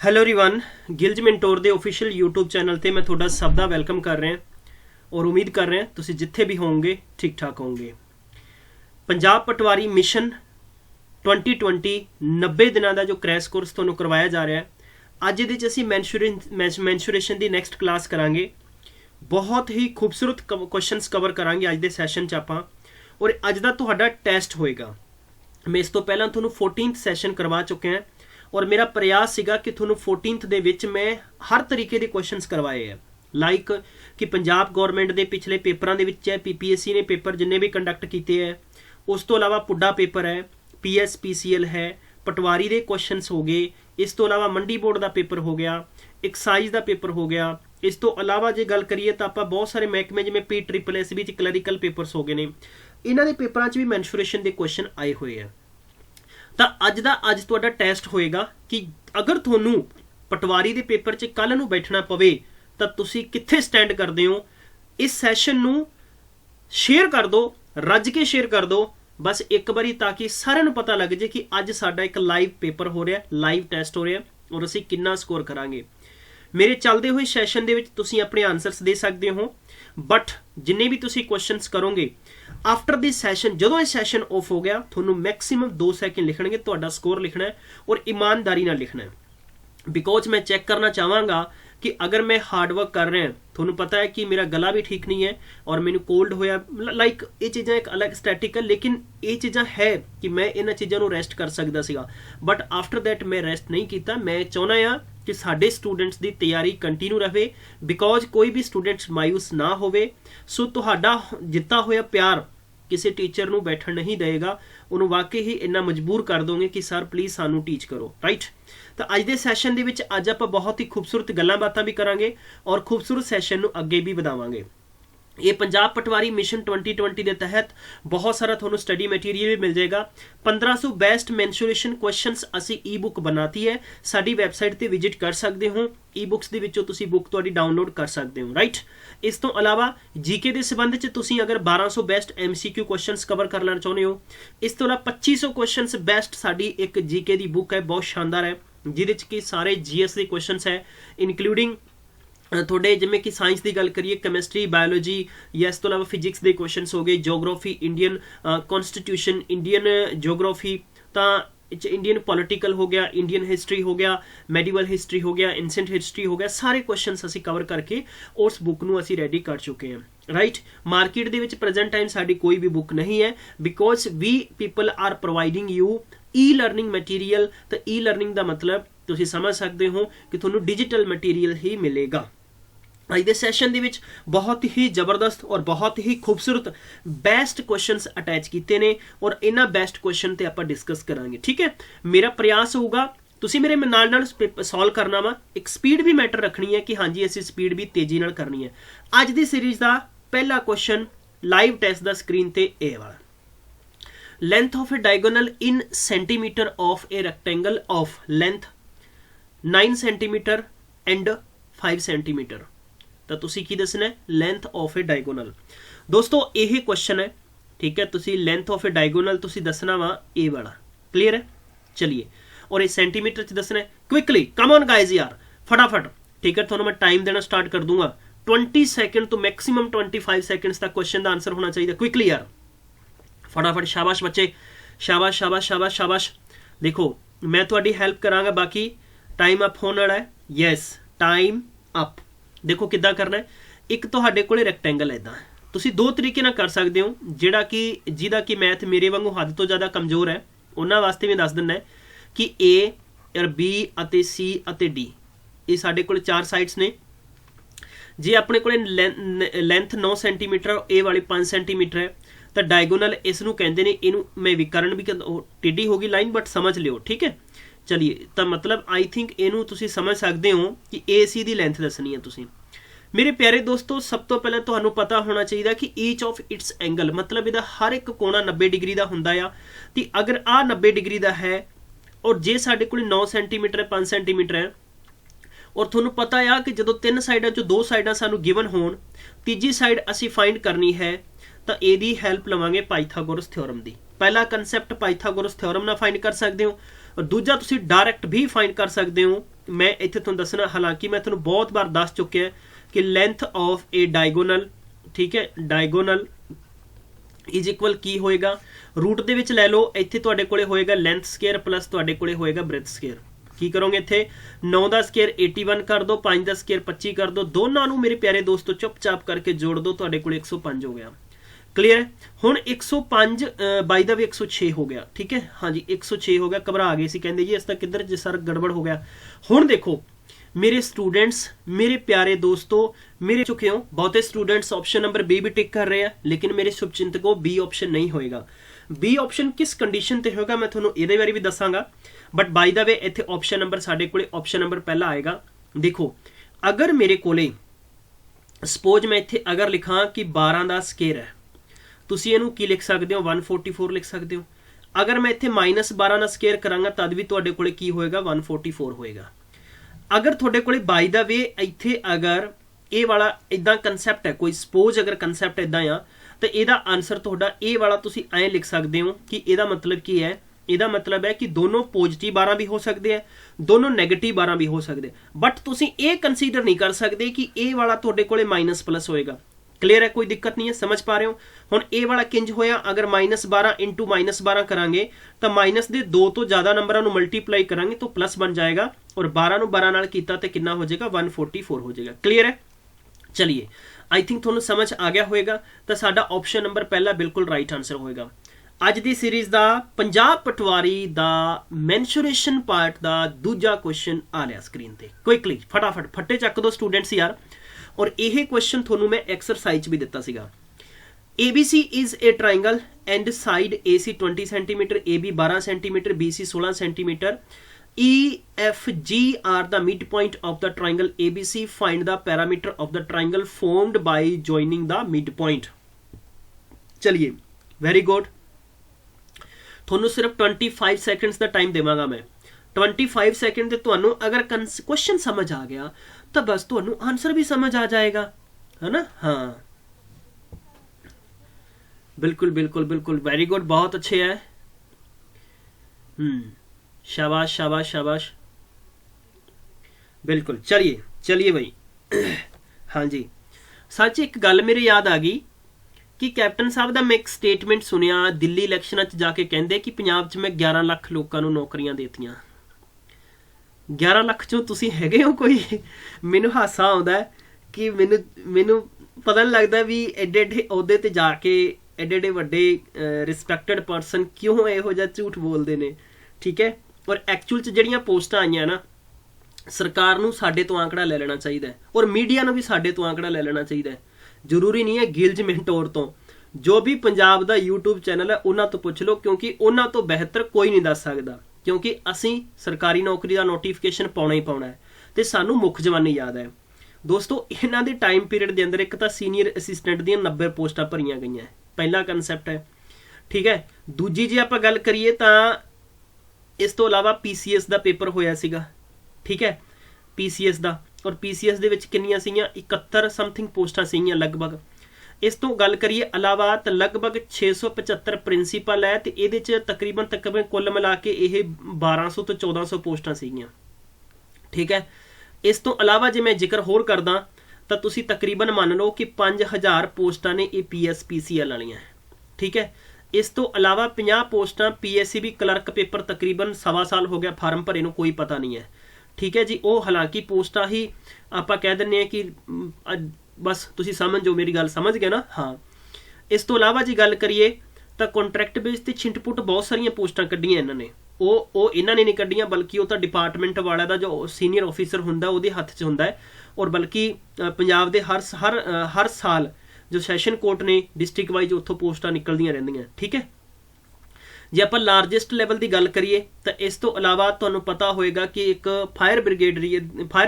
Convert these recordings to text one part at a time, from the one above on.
Hello everyone ਗਿਲਜ mentor ਦੇ official YouTube channel ਤੇ ਮੈਂ ਤੁਹਾਡਾ ਸਭ ਦਾ ਵੈਲਕਮ ਕਰ ਰਿਹਾ ਔਰ ਉਮੀਦ ਕਰ ਰਿਹਾ ਤੁਸੀਂ ਜਿੱਥੇ ਵੀ ਹੋਵੋਗੇ ਠੀਕ ਠਾਕ ਹੋਵੋਗੇ। ਪੰਜਾਬ ਪਟਵਾਰੀ ਮਿਸ਼ਨ 2020 90 ਦਿਨਾਂ ਦਾ ਜੋ ਕ੍ਰੈਸ਼ ਕੋਰਸ ਤੁਹਾਨੂੰ ਕਰਵਾਇਆ ਜਾ ਰਿਹਾ ਹੈ, ਅੱਜ ਇਹਦੇ 'ਚ ਅਸੀਂ ਮੈਂਸ਼ੂਰੇਸ਼ਨ ਦੀ ਨੈਕਸਟ ਕਲਾਸ ਕਰਾਂਗੇ। ਬਹੁਤ ਹੀ ਖੂਬਸੂਰਤ ਕੁਐਸਚਨਸ ਕਵਰ ਕਰਾਂਗੇ ਅੱਜ ਦੇ ਸੈਸ਼ਨ 'ਚ ਆਪਾਂ, ਔਰ ਅੱਜ ਦਾ ਤੁਹਾਡਾ ਟੈਸਟ ਹੋਏਗਾ। ਮੈਂ ਇਸ ਤੋਂ ਪਹਿਲਾਂ ਤੁਹਾਨੂੰ 14th ਸੈਸ਼ਨ ਕਰਵਾ ਚੁੱਕਿਆ ਹਾਂ और मेरा प्रयास सीगा कि थोनों 14th दे विच मैं हर तरीके के क्वेश्चंस करवाए हैं, लाइक कि पंजाब गौरमेंट के पिछले पेपरों के विच PPSC ने पेपर जिन्ने भी कंडक्ट किए हैं, उस तो अलावा पुड्डा पेपर है, PSPCL है, पटवारी के क्वेश्चंस हो गए, इस तो अलावा मंडी बोर्ड का पेपर हो गया, एक्साइज का पेपर हो गया। इस तो अलावा जो गल करिए तो आप बहुत सारे महकमे जिवें PSSS भी क्लैरिकल पेपर्स हो गए ने, इन्हां दे पेपरां 'च भी मैंशूरेशन के क्वेश्चन आए हुए हैं। ਤਾਂ ਅੱਜ ਦਾ ਅੱਜ ਤੁਹਾਡਾ ਟੈਸਟ ਹੋਏਗਾ ਕਿ ਅਗਰ ਤੁਹਾਨੂੰ ਪਟਵਾਰੀ ਦੇ ਪੇਪਰ 'ਚ ਕੱਲ ਨੂੰ ਬੈਠਣਾ ਪਵੇ ਤਾਂ ਤੁਸੀਂ ਕਿੱਥੇ ਸਟੈਂਡ ਕਰਦੇ ਹੋ। ਇਸ ਸੈਸ਼ਨ ਨੂੰ ਸ਼ੇਅਰ ਕਰ ਦਿਓ, ਰੱਜ ਕੇ ਸ਼ੇਅਰ ਕਰ ਦਿਓ ਬਸ ਇੱਕ ਵਾਰੀ, ਤਾਂ ਕਿ ਸਾਰਿਆਂ ਨੂੰ ਪਤਾ ਲੱਗ ਜੇ ਕਿ ਅੱਜ ਸਾਡਾ ਇੱਕ ਲਾਈਵ ਪੇਪਰ ਹੋ ਰਿਹਾ, ਲਾਈਵ ਟੈਸਟ ਹੋ ਰਿਹਾ ਔਰ ਅਸੀਂ ਕਿੰਨਾ ਸਕੋਰ ਕਰਾਂਗੇ। ਮੇਰੇ ਚੱਲਦੇ ਹੋਏ ਸੈਸ਼ਨ ਦੇ ਵਿੱਚ ਤੁਸੀਂ ਆਪਣੇ ਆਨਸਰਸ ਦੇ ਸਕਦੇ ਹੋ, ਬਟ ਜਿੰਨੇ ਵੀ ਤੁਸੀਂ ਕੁਐਸਚਨਸ ਕਰੋਗੇ आफ्टर दिस सैशन, जो यह सैशन ऑफ हो गया, थोनों मैक्सीमम 2 सैकेंड लिखने, तुहाडा स्कोर लिखना है और ईमानदारी नाल लिखना है। बिकॉज मैं चेक करना चाहांगा कि अगर मैं हार्डवर्क कर रहा, थोनों पता है कि मेरा गला भी ठीक नहीं है और मैनू कोल्ड होया, लाइक ये चीज़ां एक अलग स्टैटिक है, लेकिन ये चीज़ां है कि मैं इन्हां चीज़ां नूं रेस्ट कर सकदा सीगा, बट आफ्टर दैट मैं रेस्ट नहीं किया। मैं चाहुंदा आ कि साडे स्टूडेंट्स की तैयारी कंटिन्यू रहे, बिकॉज कोई भी स्टूडेंट्स मायूस ना होवे। सो तुहाडा जिता होया प्यार किसी टीचर नूं बैठण नहीं देगा, उन्होंने वाकई ही इन्ना मजबूर कर दोगे कि सर प्लीज़ सानू टीच करो, राइट। तो अज के सैशन दे विच अज आपां बहुत ही खूबसूरत गल्लां बातां भी करांगे और खूबसूरत सैशन नूं अगे भी वधावांगे। ये पंजाब पटवारी मिशन 2020 के तहत बहुत सारा थोनों स्टडी मटीरियल भी मिल जाएगा। 1500 बेस्ट मैंशूरेशन क्वेश्चंस असी ई बुक बनाती है, साडी वैबसाइट ते विजिट कर सकते हो। ई बुक्स दे विचों तुसी बुक तुहाडी डाउनलोड कर सकते हो, राइट। इस तो अलावा जीके के संबंध च तुसी अगर 1200 बेस्ट MCQ क्वेश्चंस कवर कर लेना चाहते हो, इस तो अलावा 2500 क्वेश्चंस बेस्ट साडी एक जीके की बुक है, बहुत शानदार है, जिहदे च कि सारे GS के क्वेश्चंस है, इनकलूडिंग थोड़े जिमें कि साइंस की गल करिए, कैमिस्ट्री, बायोलॉजी या इस तो अलावा फिजिक्स के क्वेश्चंस हो गए, geography, Indian constitution, Indian geography, तो इंडियन पॉलिटिकल हो गया, इंडियन हिस्टरी हो गया, मेडिवल हिस्टरी हो गया, एंसेंट हिस्टरी हो गया, सारे क्वेश्चंस असी कवर करके उस बुक नूं असी रेडी कर चुके हैं, राइट। मार्केट दे विच प्रेजेंट टाइम साडी कोई भी बुक नहीं है, because we people are providing you e learning material. तो ई लर्निंग का मतलब तुसीं समझ सकते हो कि तुहानूं डिजिटल मटीरियल ही मिलेगा। अज के सैशन दे विच बहुत ही जबरदस्त और बहुत ही खूबसूरत बेस्ट क्वेश्चंस अटैच किए ने और इन्हां बेस्ट क्वेश्चन ते आपां डिस्कस करांगे, ठीक है। मेरा प्रयास होगा तुसीं मेरे नाल नाल सॉल्व करना वा, एक स्पीड भी मैटर रखनी है कि हाँ जी असीं स्पीड भी तेजी नाल करनी है। अज दी सीरीज़ का पहला क्वेश्चन लाइव टेस्ट का स्क्रीन ते ए वाला, length of A diagonal in centimetre of a rectangle of length 9 centimetre and 5 centimetre. तो तुसी की दसना है लेंथ ऑफ ए डायगोनल। दोस्तों यही क्वेश्चन है, ठीक है। तुसी लेंथ ऑफ ए डायगोनल तुसी दसना वा ए वाला, क्लियर है। चलिए, और ये सेंटीमीटर च दसना है। क्विकली कम ऑन गाइज यार, फटाफट, ठीक है। थोड़ा मैं टाइम देना स्टार्ट कर दूंगा, 20 सेकंड तो मैक्सिमम 25 सेकंड्स तक क्वेश्चन का आंसर होना चाहिए। क्विकली यार, फटाफट, शाबाश बच्चे, शाबाश शाबाश शाबाश शाबाश। देखो मैं थोड़ी हेल्प करांगा, बाकी टाइम अप होने वाला है। Yes, time up. देखो किद्दां करना है, एक तुहाडे कोले रैक्टेंगल है, इदां तुसीं 2 तरीके नाल कर सकते हो, जिहड़ा कि जिहदा कि मैथ मेरे वांगू हद तो ज़्यादा कमज़ोर है उन्हां वास्ते मैं दस दिंदा है कि A और B अते C अते D ये साडे कोले 4 साइड्स ने। जे अपने कोले लेंथ 9 सेंटीमीटर, ए वाली 5 सेंटीमीटर है, तो डायगोनल इसनूं कहंदे ने, इनू मैं विकरण भी टेढ़ी होगी लाइन, बट समझ लियो, ठीक है। चलिए, तो मतलब आई थिंक इनू तुसी समझ सकते हो कि AC की लेंथ दसनी है तुसी। मेरे प्यारे दोस्तों, सब तो पहले तुहानू पता होना चाहिए कि ईच ऑफ इट्स एंगल, मतलब इहदा हर एक कोना 90 डिग्री का हुंदा आ। ते अगर आ 90 डिग्री का है और जे साडे कोल 9 सेंटीमीटर 5 सेंटीमीटर है, और तुहानू पता आ कि जदों 3 साइडां चों 2 साइडां सानू गिवन होण, तीजी साइड असी फाइंड करनी है, तो ਇਹਦੀ ਹੈਲਪ ਲਵਾਂਗੇ ਪਾਈਥਾਗੋਰਸ ਥਿਓਰਮ ਦੀ। पहला कंसैप्ट पाइथागोरस थ्योरम ना फाइंड कर सकते हो। और दूजा तुसी डायरैक्ट भी फाइंड कर सकते हो। मैं इत्थे तुहानूं दसना, हालांकि मैं तुहानूं बहुत बार दस चुकिया कि लेंथ ऑफ ए डायगोनल, ठीक है, डायगोनल इज इक्वल की होएगा, रूट दे विच लै लो, इत्थे तुहाडे कोले होएगा लेंथ स्केयर प्लस तुहाडे कोले होएगा ब्रेथ स्केयर। की करोगे इत्थे 9 का स्केयर 81 कर दो, 5 का स्केयर 25 कर दो, दोनों नूं मेरे प्यारे दोस्तों चुपचाप करके जोड़ दो, तुहाडे कोले 105 हो गया। क्लीयर है? हुण 105 बाई द वे 106 हो गया, ठीक है, हाँ जी 106 हो गया। घबरा गए सी, कहंदे जी इस तां किधर जे सर गड़बड़ हो गया। हुण देखो मेरे स्टूडेंट्स, मेरे प्यारे दोस्तों, मेरे चुके हो बहुते स्टूडेंट्स ऑप्शन नंबर बी भी टिक कर रहे हैं, लेकिन मेरे शुभचिंतकों बी ऑप्शन नहीं होएगा। बी ऑप्शन किस कंडीशन ते होगा मैं तुहानूं इहदे बारे भी दसांगा, बट बाय द वे इत्थे ऑप्शन नंबर साडे कोले ऑप्शन नंबर पहला आएगा। देखो अगर मेरे कोले सपोज मैं इत्थे अगर लिखां कि 12 का स्केयर है, तुसीं इहनूं की लिख सकदे हो 144 लिख सकदे हो। अगर मैं इत्थे -12 का स्केयर करांगा तद भी तुहाडे कोले की होएगा 144 होएगा। अगर तुहाडे कोले बाय द वे इत्थे अगर ये वाला इदां कंसैप्ट है, कोई सपोज अगर कंसैप्ट इदां आ, तो इहदा आंसर तुहाडा ये वाला तुसीं ऐ लिख सकदे हो कि इहदा मतलब की है, इहदा मतलब है कि दोनों पॉजिटिव 12 भी हो सकते हैं, दोनों नैगेटिव 12 भी हो सकते, बट तुसीं ये कंसीडर नहीं कर सकते कि ये वाला तुहाडे कोले माइनस प्लस होएगा। क्लीयर है? कोई दिक्कत नहीं है, समझ पा रहे हो? हुण ये वाला किंज होया, अगर -12 इंटू -12 करांगे तो माइनस दे 2 तो ज़्यादा नंबरां नूं मल्टीप्लाई करांगे तो प्लस बन जाएगा, और 12 नूं 12 नाल कीता ते कितना हो जाएगा 144 हो जाएगा। क्लीयर है? चलिए आई थिंक तुहानूं समझ आ गया होएगा, तो साडा ऑप्शन नंबर पहला बिल्कुल राइट आंसर होएगा। अज दी सीरीज दा पंजाब पटवारी दा मैंशुरेशन पार्ट दा दूजा क्वेश्चन आ लिया स्क्रीन ते। क्विकली फटाफट फट्टे चक दो स्टूडेंट्स यार। और यह क्वेश्चन थोनू मैं एक्सरसाइज भी दिता सीगा। ABC is a triangle and side AC 20 centimetre, AB 12 centimetre, BC 16 centimetre, EFG are the midpoint of the triangle ABC. Find the parameter of the triangle formed by joining the midpoint. चलिए very good, थोनू सिर्फ 25 seconds का time देवांगा मैं। 25 second ते तुहानू अगर question समझ आ गया तो बस तुहानू आंसर भी समझ आ जाएगा, है ना? हाँ बिल्कुल बिल्कुल बिल्कुल, वेरी गुड, बहुत अच्छे है। शाबाश शाबाश शाबाश, बिल्कुल। चलिए चलिए भाई हाँ जी, सच एक गल मेरे याद आ गई कि कैप्टन साहब का मैं एक स्टेटमेंट सुनिया दिल्ली इलैक्शन जाके कहते कि पंजाब च मैं 11 लाख लोगों को नौकरियां देतियां। 11 लाख चों तुसी हैगे हो कोई? मैनू हासा आउंदा है कि मैनू पता नहीं लगता भी एडे एडे अहुदे ते जाके एडे एडे वड्डे रिस्पैक्टेड परसन क्यों इहो जिहा झूठ बोलते हैं, ठीक है? और एक्चुअल च जिहड़ियां पोस्टां आईयां ना, सरकार नूं साडे तो आंकड़ा ले लेना चाहिए और मीडिया नूं भी साडे तो आंकड़ा ले लेना चाहिए। जरूरी नहीं है गिलज मेंटोर तो, जो भी पंजाब दा यूट्यूब चैनल है उन्हां तो पुछ लो, क्योंकि उन्हां तो बेहतर कोई नहीं दस सकदा, क्योंकि असीं सरकारी नौकरी का नोटिफिकेशन पाउणा ही पाउणा है ते सानूं मुख जवानी याद है। दोस्तों इन्हां दे टाइम पीरियड के अंदर एक तो सीनियर असिस्टेंट दी 90 पोस्टां भरीआं गईआं, पहला कंसैप्ट है, ठीक है? दूजी जे आपां गल करिए तां इस तो इलावा PCS का पेपर होया सीगा, ठीक है? PCS का, और PCS दे विच किन्नियां सीगियां 71 समथिंग पोस्टां सीगियां लगभग। इस तो गल करिए अलावा तो लगभग 675 प्रिंसीपल है, तो ये तकरीबन कुल मिला के ये 1200 तो 1400 पोस्टां सीगियां, ठीक है? इस तो अलावा जे मैं जिक्र होर करदा तो तुसी तकरीबन मान लो कि 5000 पोस्टां ने ये PS PCL वालियां, ठीक है? इस तो अलावा 50 पोस्टां PSCB क्लर्क पेपर तकरीबन 1.25 साल हो गया फार्म भरे नूं कोई पता नहीं है, ठीक है जी? वो हालांकि पोस्टां ही आपां कह दिंदे कि बस तुसी समझ जाओ, मेरी गल समझ गए ना? हाँ। इस तो इलावा जी गल करिए तो कॉन्ट्रैक्ट बेस ते छिंटपुट बहुत सारियां पोस्टां कड्ढियां इन्हां ने, ਉਹ ਇਹਨਾਂ ने नहीं कड्ढियां बल्कि ਉਹ ਤਾਂ डिपार्टमेंट वाला ਦਾ जो सीनियर ऑफिसर ਹੁੰਦਾ ਉਹਦੇ हत्थ 'ਚ ਹੁੰਦਾ है, और बल्कि पंजाब ਦੇ हर साल जो सैशन कोर्ट ने डिस्ट्रिक्ट वाइज उत्थों पोस्टां निकलदियां रहंदियां, ठीक है? जे आप लार्जेस्ट लैवल की गल करिए तो इस तो इलावा तुहानूं पता होएगा कि एक फायर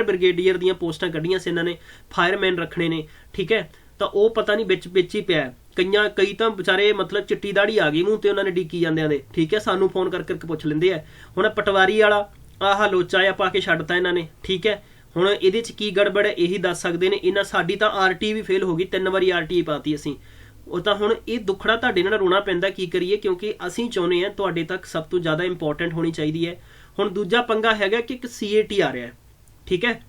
ब्रिगेडियर दीयां पोस्टां कड्ढियां सी इन्हां ने, फायरमैन रखने ने, ठीक है? तो वो पता नहीं बिच ही पिया, कई तो बेचारे मतलब चिट्टी दाड़ी आ गई मूँह ते उन्होंने डिकी जांदे दे, ठीक है? सानू फोन करके पुछ लेंदे आ। हुण पटवारी वाला आह लोचा आ पा के छड्डता इन्हां ने, ठीक है? हुण इहदे च की गड़बड़ है यही दस सकदे ने। इन्हां साडी तां RTE भी फेल हो गई, 3 वारी RTE पाती असीं। ਉਹ ਤਾਂ ਹੁਣ ਇਹ ਦੁੱਖੜਾ ਤੁਹਾਡੇ ਨਾਲ ਰੋਣਾ ਪੈਂਦਾ, ਕੀ ਕਰੀਏ? ਕਿਉਂਕਿ ਅਸੀਂ ਚਾਹੁੰਦੇ ਹਾਂ ਤੁਹਾਡੇ ਤੱਕ ਸਭ ਤੋਂ ਜ਼ਿਆਦਾ ਇੰਪੋਰਟੈਂਟ ਹੋਣੀ ਚਾਹੀਦੀ ਹੈ ਹੁਣ ਦੂਜਾ ਪੰਗਾ ਹੈਗਾ ਕਿ ਇੱਕ CAT ਆ ਰਿਹਾ ਹੈ, ਠੀਕ ਹੈ।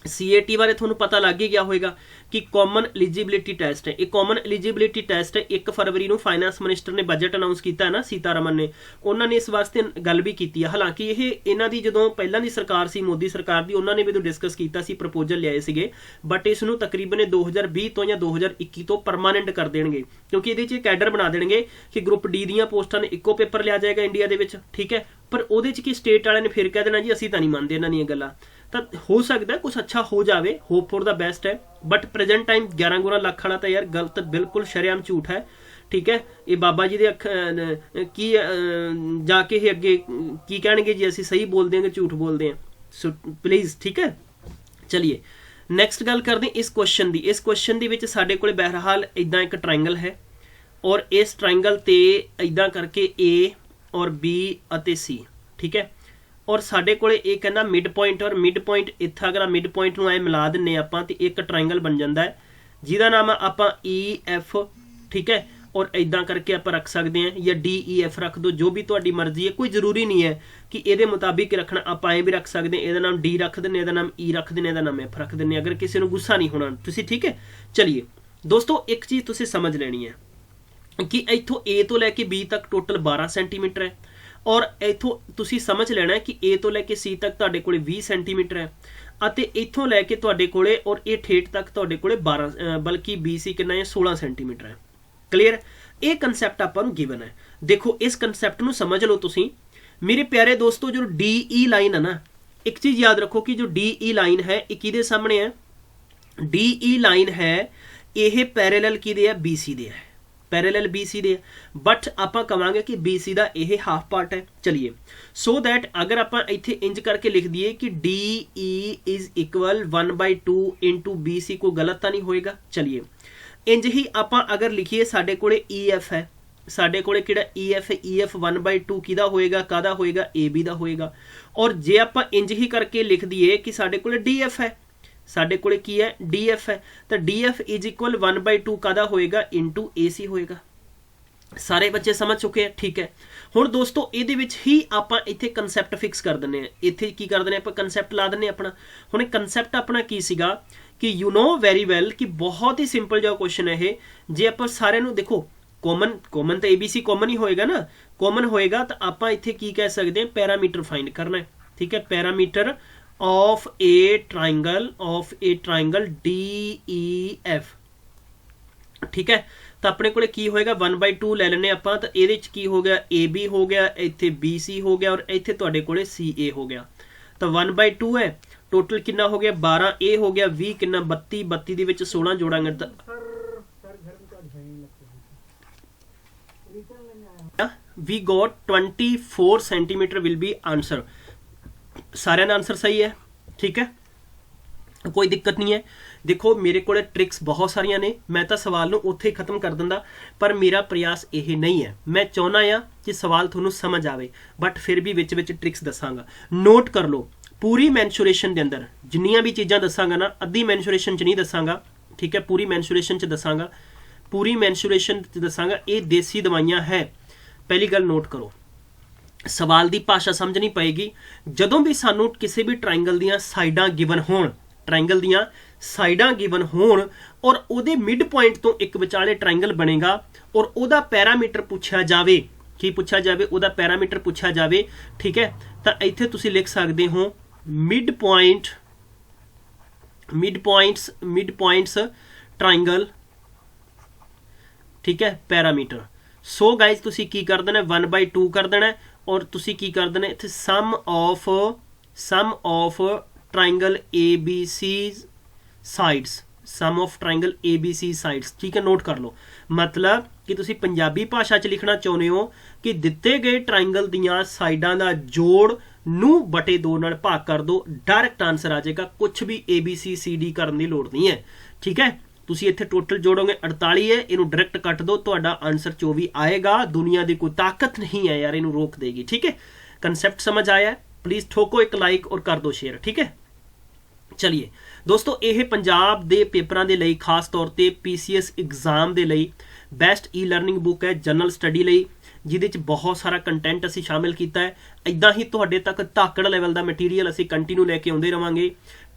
CAT ਬਾਰੇ ਤੁਹਾਨੂੰ ਪਤਾ ਲੱਗ ਹੀ ਗਿਆ ਹੋਵੇਗਾ ਕਿ ਕਾਮਨ ਐਲੀਜੀਬਿਲਿਟੀ ਟੈਸਟ ਹੈ। ਇਹ ਕਾਮਨ ਐਲੀਜੀਬਿਲਿਟੀ ਟੈਸਟ 1 ਫਰਵਰੀ ਨੂੰ ਫਾਈਨੈਂਸ ਮਿਨਿਸਟਰ ਨੇ ਬਜਟ ਅਨਾਉਂਸ ਕੀਤਾ ਹੈ ਨਾ, ਸੀਤਾਰਮਨ ਨੇ, ਉਹਨਾਂ ਨੇ ਇਸ ਵਾਸਤੇ ਗੱਲ ਵੀ ਕੀਤੀ ਹੈ। ਹਾਲਾਂਕਿ ਇਹ ਇਹਨਾਂ ਦੀ ਜਦੋਂ ਪਹਿਲਾਂ ਦੀ ਸਰਕਾਰ ਸੀ, ਮੋਦੀ ਸਰਕਾਰ ਦੀ, ਉਹਨਾਂ ਨੇ ਵੀ ਡਿਸਕਸ ਕੀਤਾ ਸੀ, ਪ੍ਰਪੋਜ਼ਲ ਲਿਆਏ ਸੀਗੇ, ਬਟ ਇਸ ਨੂੰ ਤਕਰੀਬਨ 2020 ਤੋਂ ਜਾਂ 2021 ਤੋਂ ਪਰਮਾਨੈਂਟ ਕਰ ਦੇਣਗੇ, ਕਿਉਂਕਿ ਇਹਦੇ 'ਚ ਇੱਕ ਕੈਡਰ ਬਣਾ ਦੇਣਗੇ ਕਿ ਗਰੁੱਪ D ਦੀਆਂ ਪੋਸਟਾਂ ਨੇ ਇੱਕੋ ਪੇਪਰ ਲਿਆ ਜਾਏਗਾ ਇੰਡੀਆ ਦੇ ਵਿੱਚ, ਠੀਕ ਹੈ। ਪਰ ਉਹਦੇ 'ਚ ਕੀ ਸਟੇਟ ਵਾਲਿਆਂ ਨੇ ਫਿਰ ਕਹਿ ਦੇਣਾ ਜੀ ਅਸੀਂ ਤਾਂ ਨਹੀਂ ਮੰਨਦੇ ਇਹਨਾਂ ਦੀਆਂ ਗੱਲਾਂ। ਤਾਂ ਹੋ ਸਕਦਾ ਕੁਝ ਅੱਛਾ ਹੋ ਜਾਵੇ, ਹੋਪ ਫॉर द बेस्ट ਹੈ, ਬਟ ਪ੍ਰੈਜ਼ੈਂਟ ਟਾਈਮ 11 ਲੱਖ ਵਾਲਾ ਤਾਂ ਯਾਰ ਗਲਤ, ਬਿਲਕੁਲ ਸ਼ਰੇਆਮ ਝੂਠ ਹੈ, ਠੀਕ ਹੈ। ਇਹ ਬਾਬਾ ਜੀ ਦੇ ਕੀ ਜਾ ਕੇ ਇਹ ਅੱਗੇ ਕੀ ਕਹਿਣਗੇ ਜੀ, ਅਸੀਂ ਸਹੀ ਬੋਲਦੇ ਹਾਂ ਕਿ ਝੂਠ ਬੋਲਦੇ ਹਾਂ, ਸੋ ਪਲੀਜ਼, ਠੀਕ ਹੈ। ਚਲਿਏ ਨੈਕਸਟ ਗੱਲ ਕਰਦੇ ਇਸ ਕੁਐਸਚਨ ਦੀ। ਇਸ ਕੁਐਸਚਨ ਦੇ ਵਿੱਚ ਸਾਡੇ ਕੋਲੇ ਬਹਿਰਹਾਲ ਇਦਾਂ ਇੱਕ ਟ੍ਰਾਇੰਗਲ ਹੈ, ਔਰ ਇਸ ਟ੍ਰਾਇੰਗਲ ਤੇ ਇਦਾਂ ਕਰਕੇ A ਔਰ B ਅਤੇ C, ਠੀਕ ਹੈ। ਔਰ ਸਾਡੇ ਕੋਲੇ ਇਹ ਕਹਿੰਦਾ ਮਿਡ ਪੁਆਇੰਟ, ਔਰ ਮਿਡ ਪੁਆਇੰਟ ਇੱਥੇ ਅਗਰ ਮਿਡ ਪੁਆਇੰਟ ਨੂੰ ਐ ਮਿਲਾ ਦਿੰਨੇ ਆਪਾਂ ਤੇ ਇੱਕ ਟ੍ਰਾਇੰਗਲ ਬਣ ਜਾਂਦਾ ਹੈ ਜਿਹਦਾ ਨਾਮ ਆਪਾਂ EF, ਠੀਕ ਹੈ। ਔਰ ਇਦਾਂ ਕਰਕੇ ਆਪਾਂ ਰੱਖ ਸਕਦੇ ਹਾਂ, ਜਾਂ DEF ਰੱਖ ਦੋ, ਜੋ ਵੀ ਤੁਹਾਡੀ ਮਰਜ਼ੀ ਹੈ, ਕੋਈ ਜ਼ਰੂਰੀ ਨਹੀਂ ਹੈ ਕਿ ਇਹਦੇ ਮੁਤਾਬਿਕ ਰੱਖਣਾ। ਆਪਾਂ ਐ ਵੀ ਰੱਖ ਸਕਦੇ ਹਾਂ, ਇਹਦਾ ਨਾਮ D ਰੱਖ ਦਿੰਨੇ, ਇਹਦਾ ਨਾਮ E ਰੱਖ ਦਿੰਨੇ, ਇਹਦਾ ਨਾਮ F ਰੱਖ ਦਿੰਨੇ, ਅਗਰ ਕਿਸੇ ਨੂੰ ਗੁੱਸਾ ਨਹੀਂ ਹੋਣਾ ਤੁਸੀਂ, ਠੀਕ ਹੈ। ਚਲਿਏ ਦੋਸਤੋ, ਇੱਕ ਚੀਜ਼ ਤੁਸੀਂ ਸਮਝ ਲੈਣੀ ਹੈ ਕਿ ਇੱਥੋਂ A ਤੋਂ ਲੈ ਕੇ B ਤੱਕ ਟੋਟਲ 12 ਸੈਂਟੀਮੀਟਰ ਹੈ, ਔਰ ਇੱਥੋਂ ਤੁਸੀਂ ਸਮਝ ਲੈਣਾ ਕਿ A ਤੋਂ ਲੈ ਕੇ C ਤੱਕ ਤੁਹਾਡੇ ਕੋਲੇ 20 ਸੈਂਟੀਮੀਟਰ ਹੈ, ਅਤੇ ਇੱਥੋਂ ਲੈ ਕੇ ਤੁਹਾਡੇ ਕੋਲੇ ਔਰ ਇਹ ਠੇਠ ਤੱਕ ਤੁਹਾਡੇ ਕੋਲੇ 12 ਬਲਕਿ BC ਕਿੰਨਾ ਹੈ 16 ਸੈਂਟੀਮੀਟਰ ਹੈ। ਕਲੀਅਰ? ਇਹ ਕਨਸੈਪਟ ਆਪਾਂ ਨੂੰ ਗਿਵਨ ਹੈ। ਦੇਖੋ ਇਸ ਕਨਸੈਪਟ ਨੂੰ ਸਮਝ ਲਓ ਤੁਸੀਂ ਮੇਰੇ ਪਿਆਰੇ ਦੋਸਤੋ। ਜੋ DE ਲਾਈਨ ਹੈ ਨਾ, ਇੱਕ ਚੀਜ਼ ਯਾਦ ਰੱਖੋ ਕਿ ਜੋ DE ਲਾਈਨ ਹੈ ਇਹ ਕਿਹਦੇ ਸਾਹਮਣੇ ਹੈ? DE ਲਾਈਨ ਹੈ ਇਹ ਪੈਰੇਲਲ ਕਿਹਦੇ ਹੈ? BC ਦੇ ਹੈ, ਪੈਰੇਲਲ BC ਦੇ, ਬਟ ਆਪਾਂ ਕਵਾਂਗੇ ਕਿ BC ਦਾ ਇਹ ਹਾਫ ਪਾਰਟ ਹੈ। ਚਲਿਏ ਸੋ ਦੈਟ ਅਗਰ ਆਪਾਂ ਇੱਥੇ ਇੰਜ ਕਰਕੇ ਲਿਖ ਦਈਏ ਕਿ DE is equal 1/2 into BC, ਕੋਈ ਗਲਤ ਤਾਂ ਨਹੀਂ ਹੋਏਗਾ। ਚਲਿਏ ਇੰਜ ਹੀ ਆਪਾਂ ਅਗਰ ਲਿਖੀਏ, ਸਾਡੇ ਕੋਲੇ EF ਹੈ, ਸਾਡੇ ਕੋਲੇ ਕਿਹੜਾ EF ਹੈ? EF 1/2 ਕਿਹਦਾ ਹੋਏਗਾ, ਕਾਹਦਾ ਹੋਏਗਾ? AB ਦਾ ਹੋਏਗਾ। ਔਰ ਜੇ ਆਪਾਂ ਇੰਜ ਹੀ ਕਰਕੇ ਲਿਖ ਦਈਏ ਕਿ ਸਾਡੇ ਕੋਲੇ DF ਹੈ, ਸਾਡੇ ਕੋਲੇ ਕੀ ਹੈ? DF ਹੈ, ਤਾਂ DF ਇਜ਼ ਇਕੁਅਲ 1/2 ਕਾਹਦਾ ਹੋਏਗਾ? ਇੰਟੂ AC ਹੋਏਗਾ। ਸਾਰੇ ਬੱਚੇ ਸਮਝ ਚੁੱਕੇ ਆ, ਠੀਕ ਹੈ। ਹੁਣ ਦੋਸਤੋ ਇਹਦੇ ਵਿੱਚ ਹੀ ਆਪਾਂ ਇੱਥੇ ਕਨਸੈਪਟ ਫਿਕਸ ਕਰ ਦਿੰਦੇ ਆ। ਇੱਥੇ ਕੀ ਕਰ ਦਿੰਦੇ ਆਪਾਂ? ਕਨਸੈਪਟ ਲਾ ਦਿੰਦੇ ਆਪਣਾ। ਹੁਣ ਇਹ ਕਨਸੈਪਟ ਆਪਣਾ ਕੀ ਸੀਗਾ ਕਿ ਯੂ ਨੋ ਵੈਰੀ ਵੈਲ ਕਿ ਬਹੁਤ ਹੀ ਸਿੰਪਲ ਜਿਹਾ ਕੁਐਸਚਨ ਹੈ ਇਹ। ਜੇ ਆਪਾਂ ਸਾਰਿਆਂ ਨੂੰ ਦੇਖੋ ਕਾਮਨ ਤਾਂ ABC ਕਾਮਨ ਹੀ ਹੋਏਗਾ ਨਾ, ਕਾਮਨ ਹੋਏਗਾ ਤਾਂ ਆਪਾਂ ਇੱਥੇ ਕੀ ਕਹਿ ਸਕਦੇ ਹਾਂ? ਪੈਰਾਮੀਟਰ ਫਾਈਂਡ ਕਰਨਾ ਹੈ, ਠੀਕ ਹੈ। Parameter of a triangle DEF, ठीक है। तो अपने को की होएगा 1/2 ले लेने आप, तो ये की हो गया AB हो गया, इत्थे BC हो गया, और इत्थे तुहाडे कोले CA हो गया। तो 1/2 है, टोटल कितना हो गया 12, A हो गया 20 कितना 32, 32 दे विच 16 जोड़ांगे तो we got 24 centimetre will be answer. सारे आंसर सही है, ठीक है, कोई दिक्कत नहीं है। देखो मेरे को ट्रिक्स बहुत सारिया ने, मैं तो सवाल नूं उत्थे खत्म कर दिंदा, पर मेरा प्रयास यह नहीं है। मैं चाहना आ कि सवाल तुहानूं समझ आवे, बट फिर भी विच विच ट्रिक्स दसांगा। नोट कर लो, पूरी मैंसुरेशन के अंदर जिन्नियां भी चीज़ां दसांगा ना, अद्धी मैंसुरेशन च नहीं दसांगा, ठीक है, पूरी मैंसुरेशन च दसांगा, पूरी मैंसुरेशन च दसांगा। ये देसी दवाइयां है, पहली गल नोट करो। सवाल की भाषा समझनी पएगी। जदों भी सानू किसी भी ट्राइंगल दियां साइडां गिवन होण, ट्राइंगल दियां साइडां गिवन होण और उहदे मिड पॉइंट तो एक विचाले ट्राइंगल बनेगा और उहदा पैरामीटर पूछा जावे, की पूछा जावे? उहदा पैरामीटर पूछा जावे, ठीक है। तो इत्थे तुसीं लिख सकते हो मिड पॉइंट्स ट्राइंगल, ठीक है, पैरामीटर। सो गाइज तुसीं की कर देना 1/2 कर देना, और तुसी की कर देना इत्थे sum of triangle ABC sides, sum of triangle ABC sides, ठीक है, नोट कर लो। मतलब कि तुसी पंजाबी भाषा च लिखना चाहुंदे हो कि दिते गए ट्राइंगल दियां साइडां दा जोड़ नू बटे 2 नाल भाग कर दो, डायरैक्ट आंसर आ जाएगा। कुछ भी ABCD करने की लोड़ नहीं है, ठीक है। तुसी इत्थे टोटल जोड़ोगे 48 है, इनू डायरैक्ट कट दो, तुहाडा आंसर 24 आएगा। दुनिया की कोई ताकत नहीं है यार इनू रोक देगी, ठीक है। कंसैप्ट समझ आया है? प्लीज़ ठोको एक लाइक और कर दो शेयर, ठीक है। चलिए दोस्तों, यह पंजाब दे पेपरां दे लई खास तौर ते PCS एग्जाम दे लई बेस्ट ई लर्निंग बुक है जनरल स्टडी लई। ਜਿਹਦੇ 'ਚ ਬਹੁਤ ਸਾਰਾ ਕੰਟੈਂਟ ਅਸੀਂ ਸ਼ਾਮਿਲ ਕੀਤਾ ਹੈ। ਇੱਦਾਂ ਹੀ ਤੁਹਾਡੇ ਤੱਕ ਧਾਕੜ ਲੈਵਲ ਦਾ ਮਟੀਰੀਅਲ ਅਸੀਂ ਕੰਟੀਨਿਊ ਲੈ ਕੇ ਆਉਂਦੇ ਰਵਾਂਗੇ।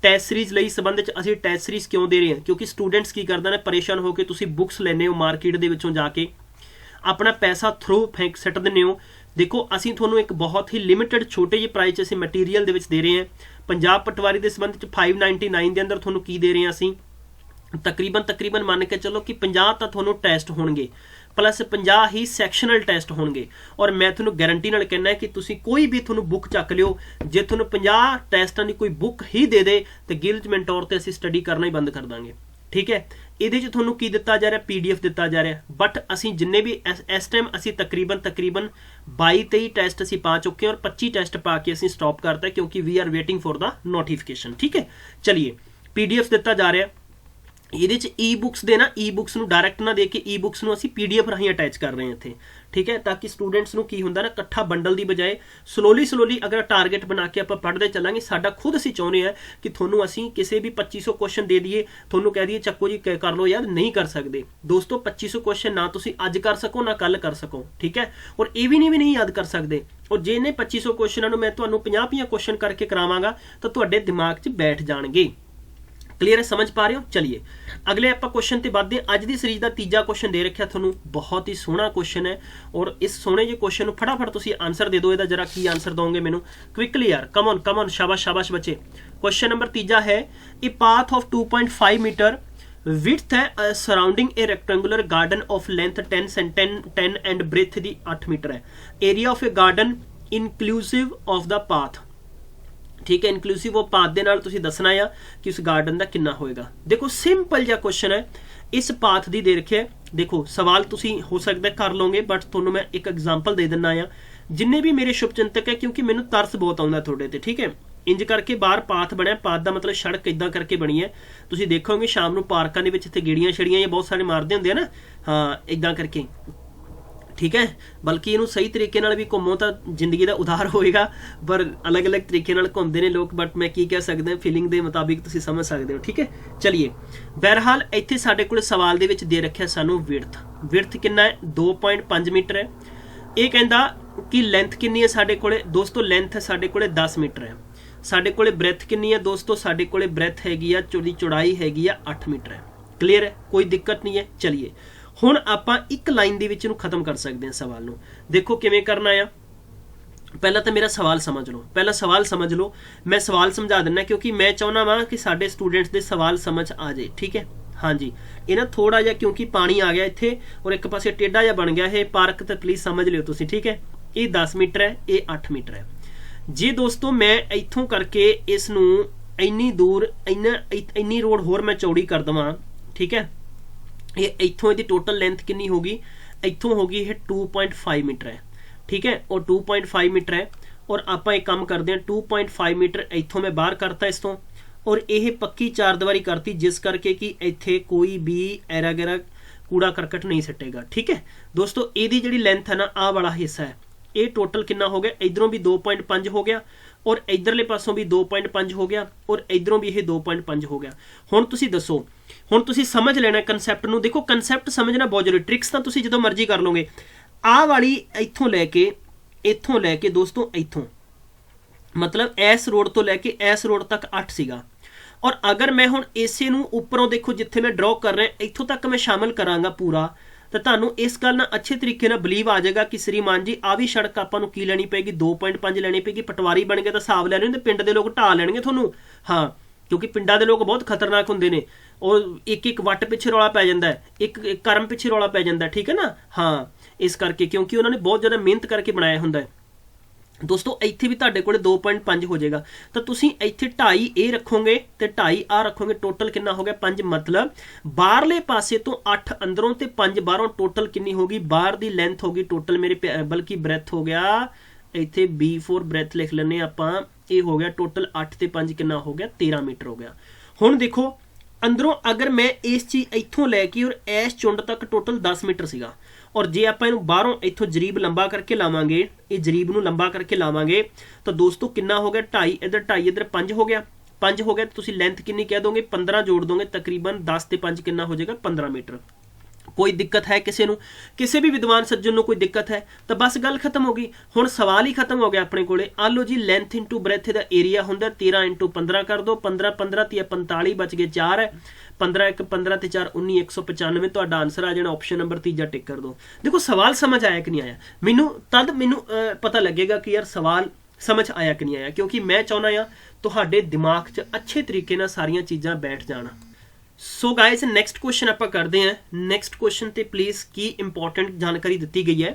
ਟੈਸਟ ਸੀਰੀਜ਼ ਲਈ ਸੰਬੰਧ 'ਚ ਅਸੀਂ ਟੈਸਟ ਸੀਰੀਜ਼ ਕਿਉਂ ਦੇ ਰਹੇ ਹਾਂ, ਕਿਉਂਕਿ ਸਟੂਡੈਂਟਸ ਕੀ ਕਰਦੇ ਨੇ, ਪਰੇਸ਼ਾਨ ਹੋ ਕੇ ਤੁਸੀਂ ਬੁੱਕਸ ਲੈਂਦੇ ਹੋ ਮਾਰਕੀਟ ਦੇ ਵਿੱਚੋਂ ਜਾ ਕੇ, ਆਪਣਾ ਪੈਸਾ ਥਰੂ ਫੈਂਕ ਸੱਟ ਦਿੰਦੇ ਹੋ। ਦੇਖੋ ਅਸੀਂ ਤੁਹਾਨੂੰ ਇੱਕ ਬਹੁਤ ਹੀ ਲਿਮਿਟਡ ਛੋਟੇ ਜਿਹੇ ਪ੍ਰਾਈਸ 'ਚ ਅਸੀਂ ਮਟੀਰੀਅਲ ਦੇ ਵਿੱਚ ਦੇ ਰਹੇ ਹਾਂ। ਪੰਜਾਬ ਪਟਵਾਰੀ ਦੇ ਸੰਬੰਧ 'ਚ 599 ਦੇ ਅੰਦਰ ਤੁਹਾਨੂੰ ਕੀ ਦੇ ਰਹੇ ਹਾਂ ਅਸੀਂ, ਤਕਰੀਬਨ ਮੰਨ ਕੇ ਚੱਲੋ ਕਿ 50 ਤਾਂ ਤੁਹਾਨੂੰ ਟੈਸਟ ਹੋਣਗੇ, ਪਲੱਸ 50 ਹੀ ਸੈਕਸ਼ਨਲ ਟੈਸਟ ਹੋਣਗੇ। ਔਰ ਮੈਂ ਤੁਹਾਨੂੰ ਗਾਰੰਟੀ ਨਾਲ ਕਹਿੰਦਾ ਕਿ ਤੁਸੀਂ ਕੋਈ ਵੀ ਤੁਹਾਨੂੰ ਬੁੱਕ ਚੱਕ ਲਿਓ, ਜੇ ਤੁਹਾਨੂੰ 50 ਟੈਸਟਾਂ ਦੀ ਕੋਈ ਬੁੱਕ ਹੀ ਦੇ ਦੇ ਤੇ ਗਿਲਜ ਮੈਂਟੋਰ ਤੇ ਅਸੀਂ ਸਟੱਡੀ ਕਰਨਾ ਹੀ ਬੰਦ ਕਰ ਦਾਂਗੇ। ਠੀਕ ਹੈ, ਇਹਦੇ 'ਚ ਤੁਹਾਨੂੰ ਕੀ ਦਿੱਤਾ ਜਾ ਰਿਹਾ, PDF ਦਿੱਤਾ ਜਾ ਰਿਹਾ। ਬਟ ਅਸੀਂ ਜਿੰਨੇ ਵੀ ਇਸ ਟਾਈਮ ਅਸੀਂ ਤਕਰੀਬਨ 22-23 ਟੈਸਟ ਅਸੀਂ ਪਾ ਚੁੱਕੇ ਹਾਂ, ਔਰ 25 ਟੈਸਟ ਪਾ ਕੇ ਅਸੀਂ ਸਟਾਪ ਕਰਤਾ ਕਿਉਂਕਿ we are waiting for the notification. ਠੀਕ ਹੈ, ਚਲਿਏ PDF ਦਿੱਤਾ ਜਾ ਰਿਹਾ। ਇਹਦੇ 'ਚ ਈ-ਬੁੱਕਸ ਦੇ ਨਾ, ਈ-ਬੁੱਕਸ ਨੂੰ ਡਾਇਰੈਕਟ ਨਾ ਦੇ ਕੇ ਈ-ਬੁੱਕਸ ਨੂੰ ਅਸੀਂ PDF ਰਾਹੀਂ ਅਟੈਚ ਕਰ ਰਹੇ ਹਾਂ ਇੱਥੇ। ਠੀਕ ਹੈ, ਤਾਂ ਕਿ ਸਟੂਡੈਂਟਸ ਨੂੰ ਕੀ ਹੁੰਦਾ ਨਾ, ਇਕੱਠਾ ਬੰਡਲ ਦੀ ਬਜਾਏ ਸਲੋਲੀ ਅਗਰ ਟਾਰਗੇਟ ਬਣਾ ਕੇ ਆਪਾਂ ਪੜ੍ਹਦੇ ਚੱਲਾਂਗੇ। ਸਾਡਾ ਖੁਦ ਅਸੀਂ ਚਾਹੁੰਦੇ ਹਾਂ ਕਿ ਤੁਹਾਨੂੰ ਅਸੀਂ ਕਿਸੇ ਵੀ 2500 ਕੁਐਸਚਨ ਦੇ ਦਈਏ, ਤੁਹਾਨੂੰ ਕਹਿ ਦਈਏ ਚੱਕੋ ਜੀ ਕਰ ਲਓ ਯਾਰ, ਨਹੀਂ ਕਰ ਸਕਦੇ ਦੋਸਤੋ। 2500 ਕੁਐਸਚਨ ਨਾ ਤੁਸੀਂ ਅੱਜ ਕਰ ਸਕੋ ਨਾ ਕੱਲ ਕਰ ਸਕੋ। ਠੀਕ ਹੈ, ਔਰ ਇਹ ਵੀ ਨਹੀਂ ਯਾਦ ਕਰ ਸਕਦੇ। ਔਰ ਜੇ ਇਹਨੇ 2500 ਕੁਐਸਚਨਾਂ ਨੂੰ ਮੈਂ ਤੁਹਾਨੂੰ 50 ਕੁਐਸਚਨ ਕਰਕੇ ਕਰਾਵਾਂਗਾ ਤਾਂ ਤੁਹਾਡੇ ਦਿਮਾਗ 'ਚ ਬੈਠ ਜਾਣਗੇ। क्लियर है, समझ पा रहे हो। चलिए अगले आप क्वेश्चन ते बढ़ते हैं। अज की सीरीज का तीजा क्वेश्चन दे रखा थोनू, बहुत ही सोहना क्वेश्चन है और इस सोहने जे क्वेश्चन फटाफट तुसी आंसर दे दो। इहदा जरा की आंसर दोगे मैनू क्विकली यार, कम ऑन शाबाश बच्चे। क्वेश्चन नंबर तीजा है, a path of 2.5 metre width है surrounding a rectangular garden of length 10 and breadth the 8 metre है। Area of a garden inclusive of the path. ठीक है, इनक्लूसिव ऑफ पाथ दे नाल तुसी दसना है कि उस गार्डन का कितना होएगा। देखो सिंपल जिहा क्वेश्चन है, इस पाथ दी दे रखे है। देखो सवाल तुसी हो सकता है कर लोगे, बट तुहानू मैं एक एग्जाम्पल दे दिना आ जिन्ने भी मेरे शुभचिंतक है, क्योंकि मैनू तरस बहुत आउंदा तुहाडे ते। ठीक है, इंज करके बाहर पाथ बनया, पाथ का मतलब सड़क इदां करके बनी है। तुसी देखोगे शाम नू पार्कां दे विच इत्थे गेड़ियां छड़ियां बहुत सारे मारदे हुंदे हैं ना, हाँ इदां करके। ठीक है, बल्कि इनू सही तरीके नाल भी घूमो तो जिंदगी का उधार होएगा, पर अलग अलग तरीके नाल घूमते हैं लोग। बट मैं की कह सकदा, फीलिंग के मुताबिक तुसीं समझ सकते हो। ठीक है, चलिए बहरहाल इत्थे साडे कोल सवाल दे विच दे रखिया सानू विड्थ कितना है, 2.5 मीटर है। ये कहंदा कि लेंथ कितनी है साडे कोले, दोस्तों लेंथ है साडे कोले 10 मीटर है। साडे कोले ब्रैथ कितनी है दोस्तों, साडे कोले ब्रैथ हैगी आ, चौड़ाई हैगी आ 8 मीटर है। क्लीयर है, कोई दिक्कत नहीं है। चलिए हुण आपां एक लाइन दे विच नूं खत्म कर सकते हैं सवाल नूं। देखो किवें करना है, पहला तो मेरा सवाल समझ लो, पहला सवाल समझ लो। मैं सवाल समझा दिना क्योंकि मैं चाहना वा कि साडे स्टूडेंट्स दे सवाल समझ आ जाए। ठीक है, हाँ जी, ये ना थोड़ा जिहा क्योंकि पानी आ गया इत्थे और एक पासे टेढ़ा जिहा बन गया है पार्क, तो प्लीज़ समझ लियो तुसीं। ठीक है, ये 10 मीटर है, ये 8 मीटर है। जे दोस्तों मैं इत्थों करके इस नूं इन्नी दूर इन्नी रोड होर मैं चौड़ी कर देवां, ठीक है, ये इत्थों दी टोटल लेंथ कितनी होगी, इत्थों होगी ये 2.5 मीटर है। ठीक है, और 2.5 मीटर है और आपां एक काम करते हैं, 2.5 मीटर इत्थों मैं बाहर करता इसतों और यह पक्की चार दीवारी करती, जिस करके कि इत्थे कोई भी एरा गैरा कूड़ा करकट नहीं सटेगा। ठीक है दोस्तों, यदी जिहड़ी लेंथ है ना, आ वाला हिस्सा है, ये टोटल कितना हो गया, इधरों भी 2.5 हो गया और इधरले पासों भी 2.5 हो गया और इधरों भी ये 2.5 हो गया। हुण तुसीं दसो, हुण तुसीं समझ लेना कंसैप्ट नूं। देखो कंसैप्ट समझना बहुत जरूरी, ट्रिक्स तो तुसीं जदों मर्जी कर लोगे। आ वाली इत्थों लैके दोस्तों इत्थों मतलब इस रोड तो लैके इस रोड तक 8 सीगा, और अगर मैं हुण इसे नूं उपरों देखो जिथे मैं ड्रॉ कर रहा इत्थों तक मैं शामिल करांगा पूरा, तो तुहानूं इस गल नाल अच्छे तरीके नाल बिलीव आ जाएगा कि श्रीमान जी आ भी सड़क आपां नूं की लैनी पेगी, 2.5 लैनी पेगी। पटवारी बन गए तो हिसाब लैने हुंदे, पिंड दे लोग ढा लैणगे तुहानूं। हाँ, क्योंकि पिंडां दे लोग बहुत खतरनाक हुंदे ने और एक वट पिछे रौला पै जांदा है, एक कर्म पिछे रौला पै जांदा है। ठीक है ना, हाँ इस करके क्योंकि उन्होंने बहुत ज़्यादा मेहनत करके बनाया हुंदा है। दोस्तों इत्थे भी तुहाडे कोले 2.5 हो जाएगा, तो तुसीं इत्थे 2.5 ए रखोगे तो 2.5 आ रखोगे, टोटल कितना हो गया 5। मतलब बाहरले पासे तो 8 अंदरों ते 5 बाहरों, टोटल कितनी होगी, बाहर दी लेंथ होगी टोटल मेरे बल्कि ब्रैथ हो गया इत्थे B4 ब्रैथ लिख लैने आपां, ये हो गया टोटल 8 ते 5 कितना हो गया 13 मीटर हो गया। हुण देखो अंदरों अगर मैं इस चीज़ इत्थों लैके और इस चुंड तक टोटल 10 मीटर सीगा, और जे आपां इहनूं बाहरों इत्थों जरीब लंबा करके लावांगे, ये जरीब नूं लंबा करके लावांगे तो दोस्तों कितना हो गया 2.5 इधर 2.5 इधर 5 हो गया। 5 हो गया तो तुसीं लेंथ कितनी कह दोगे, 15 जोड़ दोगे, तकरीबन 10 ते 5 कितना हो जाएगा 15 मीटर। कोई दिक्कत है किसी ਨੂੰ, ਕਿਸੇ ਵੀ ਵਿਦਵਾਨ ਸੱਜਣ ਨੂੰ ਕੋਈ ਦਿੱਕਤ ਹੈ ਤਾਂ ਬਸ ਗੱਲ ਖਤਮ ਹੋ ਗਈ। ਹੁਣ ਸਵਾਲ ਹੀ ਖਤਮ ਹੋ ਗਿਆ ਆਪਣੇ ਕੋਲੇ। ਆ ਲਓ ਜੀ, ਲੈਂਥ ਇੰਟੂ ਬ੍ਰੈਥ ਦਾ ਏਰੀਆ ਹੁੰਦਾ 13 ਇੰਟੂ 15 ਕਰ ਦਿਓ, 15 15 ਤੇ 45 ਬਚ ਗਏ 4 ਹੈ, 15 1 15 ਤੇ 4 19 195 ਤੁਹਾਡਾ ਆਨਸਰ ਆ ਜਾਣਾ। ਆਪਸ਼ਨ ਨੰਬਰ ਤੀਜਾ ਟਿਕ ਕਰ ਦਿਓ। ਦੇਖੋ ਸਵਾਲ ਸਮਝ ਆਇਆ ਕਿ ਨਹੀਂ ਆਇਆ, ਮੈਨੂੰ ਪਤਾ ਲੱਗੇਗਾ ਕਿ ਯਾਰ ਸਵਾਲ ਸਮਝ ਆਇਆ ਕਿ ਨਹੀਂ ਆਇਆ, ਕਿਉਂਕਿ ਮੈਂ ਚਾਹੁੰਦਾ ਹਾਂ ਤੁਹਾਡੇ ਦਿਮਾਗ 'ਚ ਅੱਛੇ ਤਰੀਕੇ ਨਾਲ ਸਾਰੀਆਂ ਚੀਜ਼ਾਂ ਬੈਠ ਜਾਣ। ਸੋ ਗਾਇਸ ਨੈਕਸਟ ਕੁਐਸਚਨ ਆਪਾਂ ਕਰਦੇ ਹਾਂ। ਨੈਕਸਟ ਕੁਐਸਚਨ ਤੇ ਪਲੀਜ਼ ਕੀ ਇੰਪੋਰਟੈਂਟ ਜਾਣਕਾਰੀ ਦਿੱਤੀ ਗਈ ਹੈ।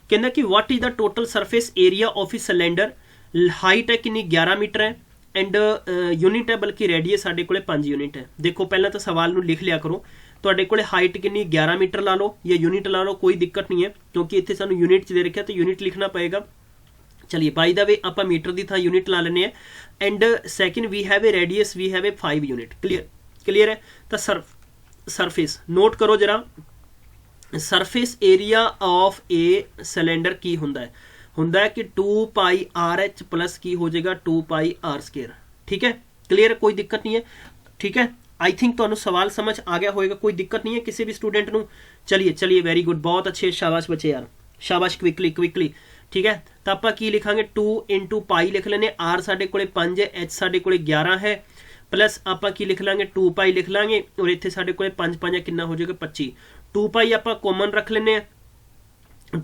ਕਹਿੰਦਾ ਕਿ what is the total surface area of a cylinder, height ਹੈ ਕਿੰਨੀ 11 ਮੀਟਰ ਹੈ, ਐਂਡ ਯੂਨਿਟ ਹੈ ਬਲਕਿ ਰੇਡੀਅਸ ਸਾਡੇ ਕੋਲੇ 5 ਯੂਨਿਟ ਹੈ। ਦੇਖੋ ਪਹਿਲਾਂ ਤਾਂ ਸਵਾਲ ਨੂੰ ਲਿਖ ਲਿਆ ਕਰੋ। ਤੁਹਾਡੇ ਕੋਲੇ ਹਾਈਟ ਕਿੰਨੀ 11 ਮੀਟਰ ਲਾ ਲਓ ਜਾਂ ਯੂਨਿਟ ਲਾ ਲਓ, ਕੋਈ ਦਿੱਕਤ ਨਹੀਂ ਹੈ ਕਿਉਂਕਿ ਇੱਥੇ ਸਾਨੂੰ ਯੂਨਿਟ 'ਚ ਦੇ ਰੱਖਿਆ ਤਾਂ ਯੂਨਿਟ ਲਿਖਣਾ ਪਏਗਾ। ਚਲਿਏ ਬਾਈ ਦਾ ਵੇ ਆਪਾਂ ਮੀਟਰ ਦੀ ਥਾਂ ਯੂਨਿਟ ਲਾ ਲੈਂਦੇ ਹਾਂ। And second we have a radius, we have a 5 unit. Clear है। तो सरफेस नोट करो जरा, surface area of a cylinder की हुंदा है कि 2 पाई आर एच प्लस की हो जाएगा 2 पाई आर स्केयर। ठीक है, क्लियर है, कोई दिक्कत नहीं है। ठीक है, आई थिंक तुहानू सवाल समझ आ गया होएगा, कोई दिक्कत नहीं है किसी भी स्टूडेंट नू। चलिए वेरी गुड, बहुत अच्छे, शाबाश बच्चे यार, शाबाश। क्विकली ठीक है, तो आप की लिखांगे 2 इंटू पाई लिख लेने, आर साडे कोले 5 है, एच साडे कोले 11 है, प्लस आप की लिख लांगे 2 पाई लिख लांगे, और इत्थे साडे कोले 5 5 कितना हो जाएगा 25। 2 पाई आप कॉमन रख लेने,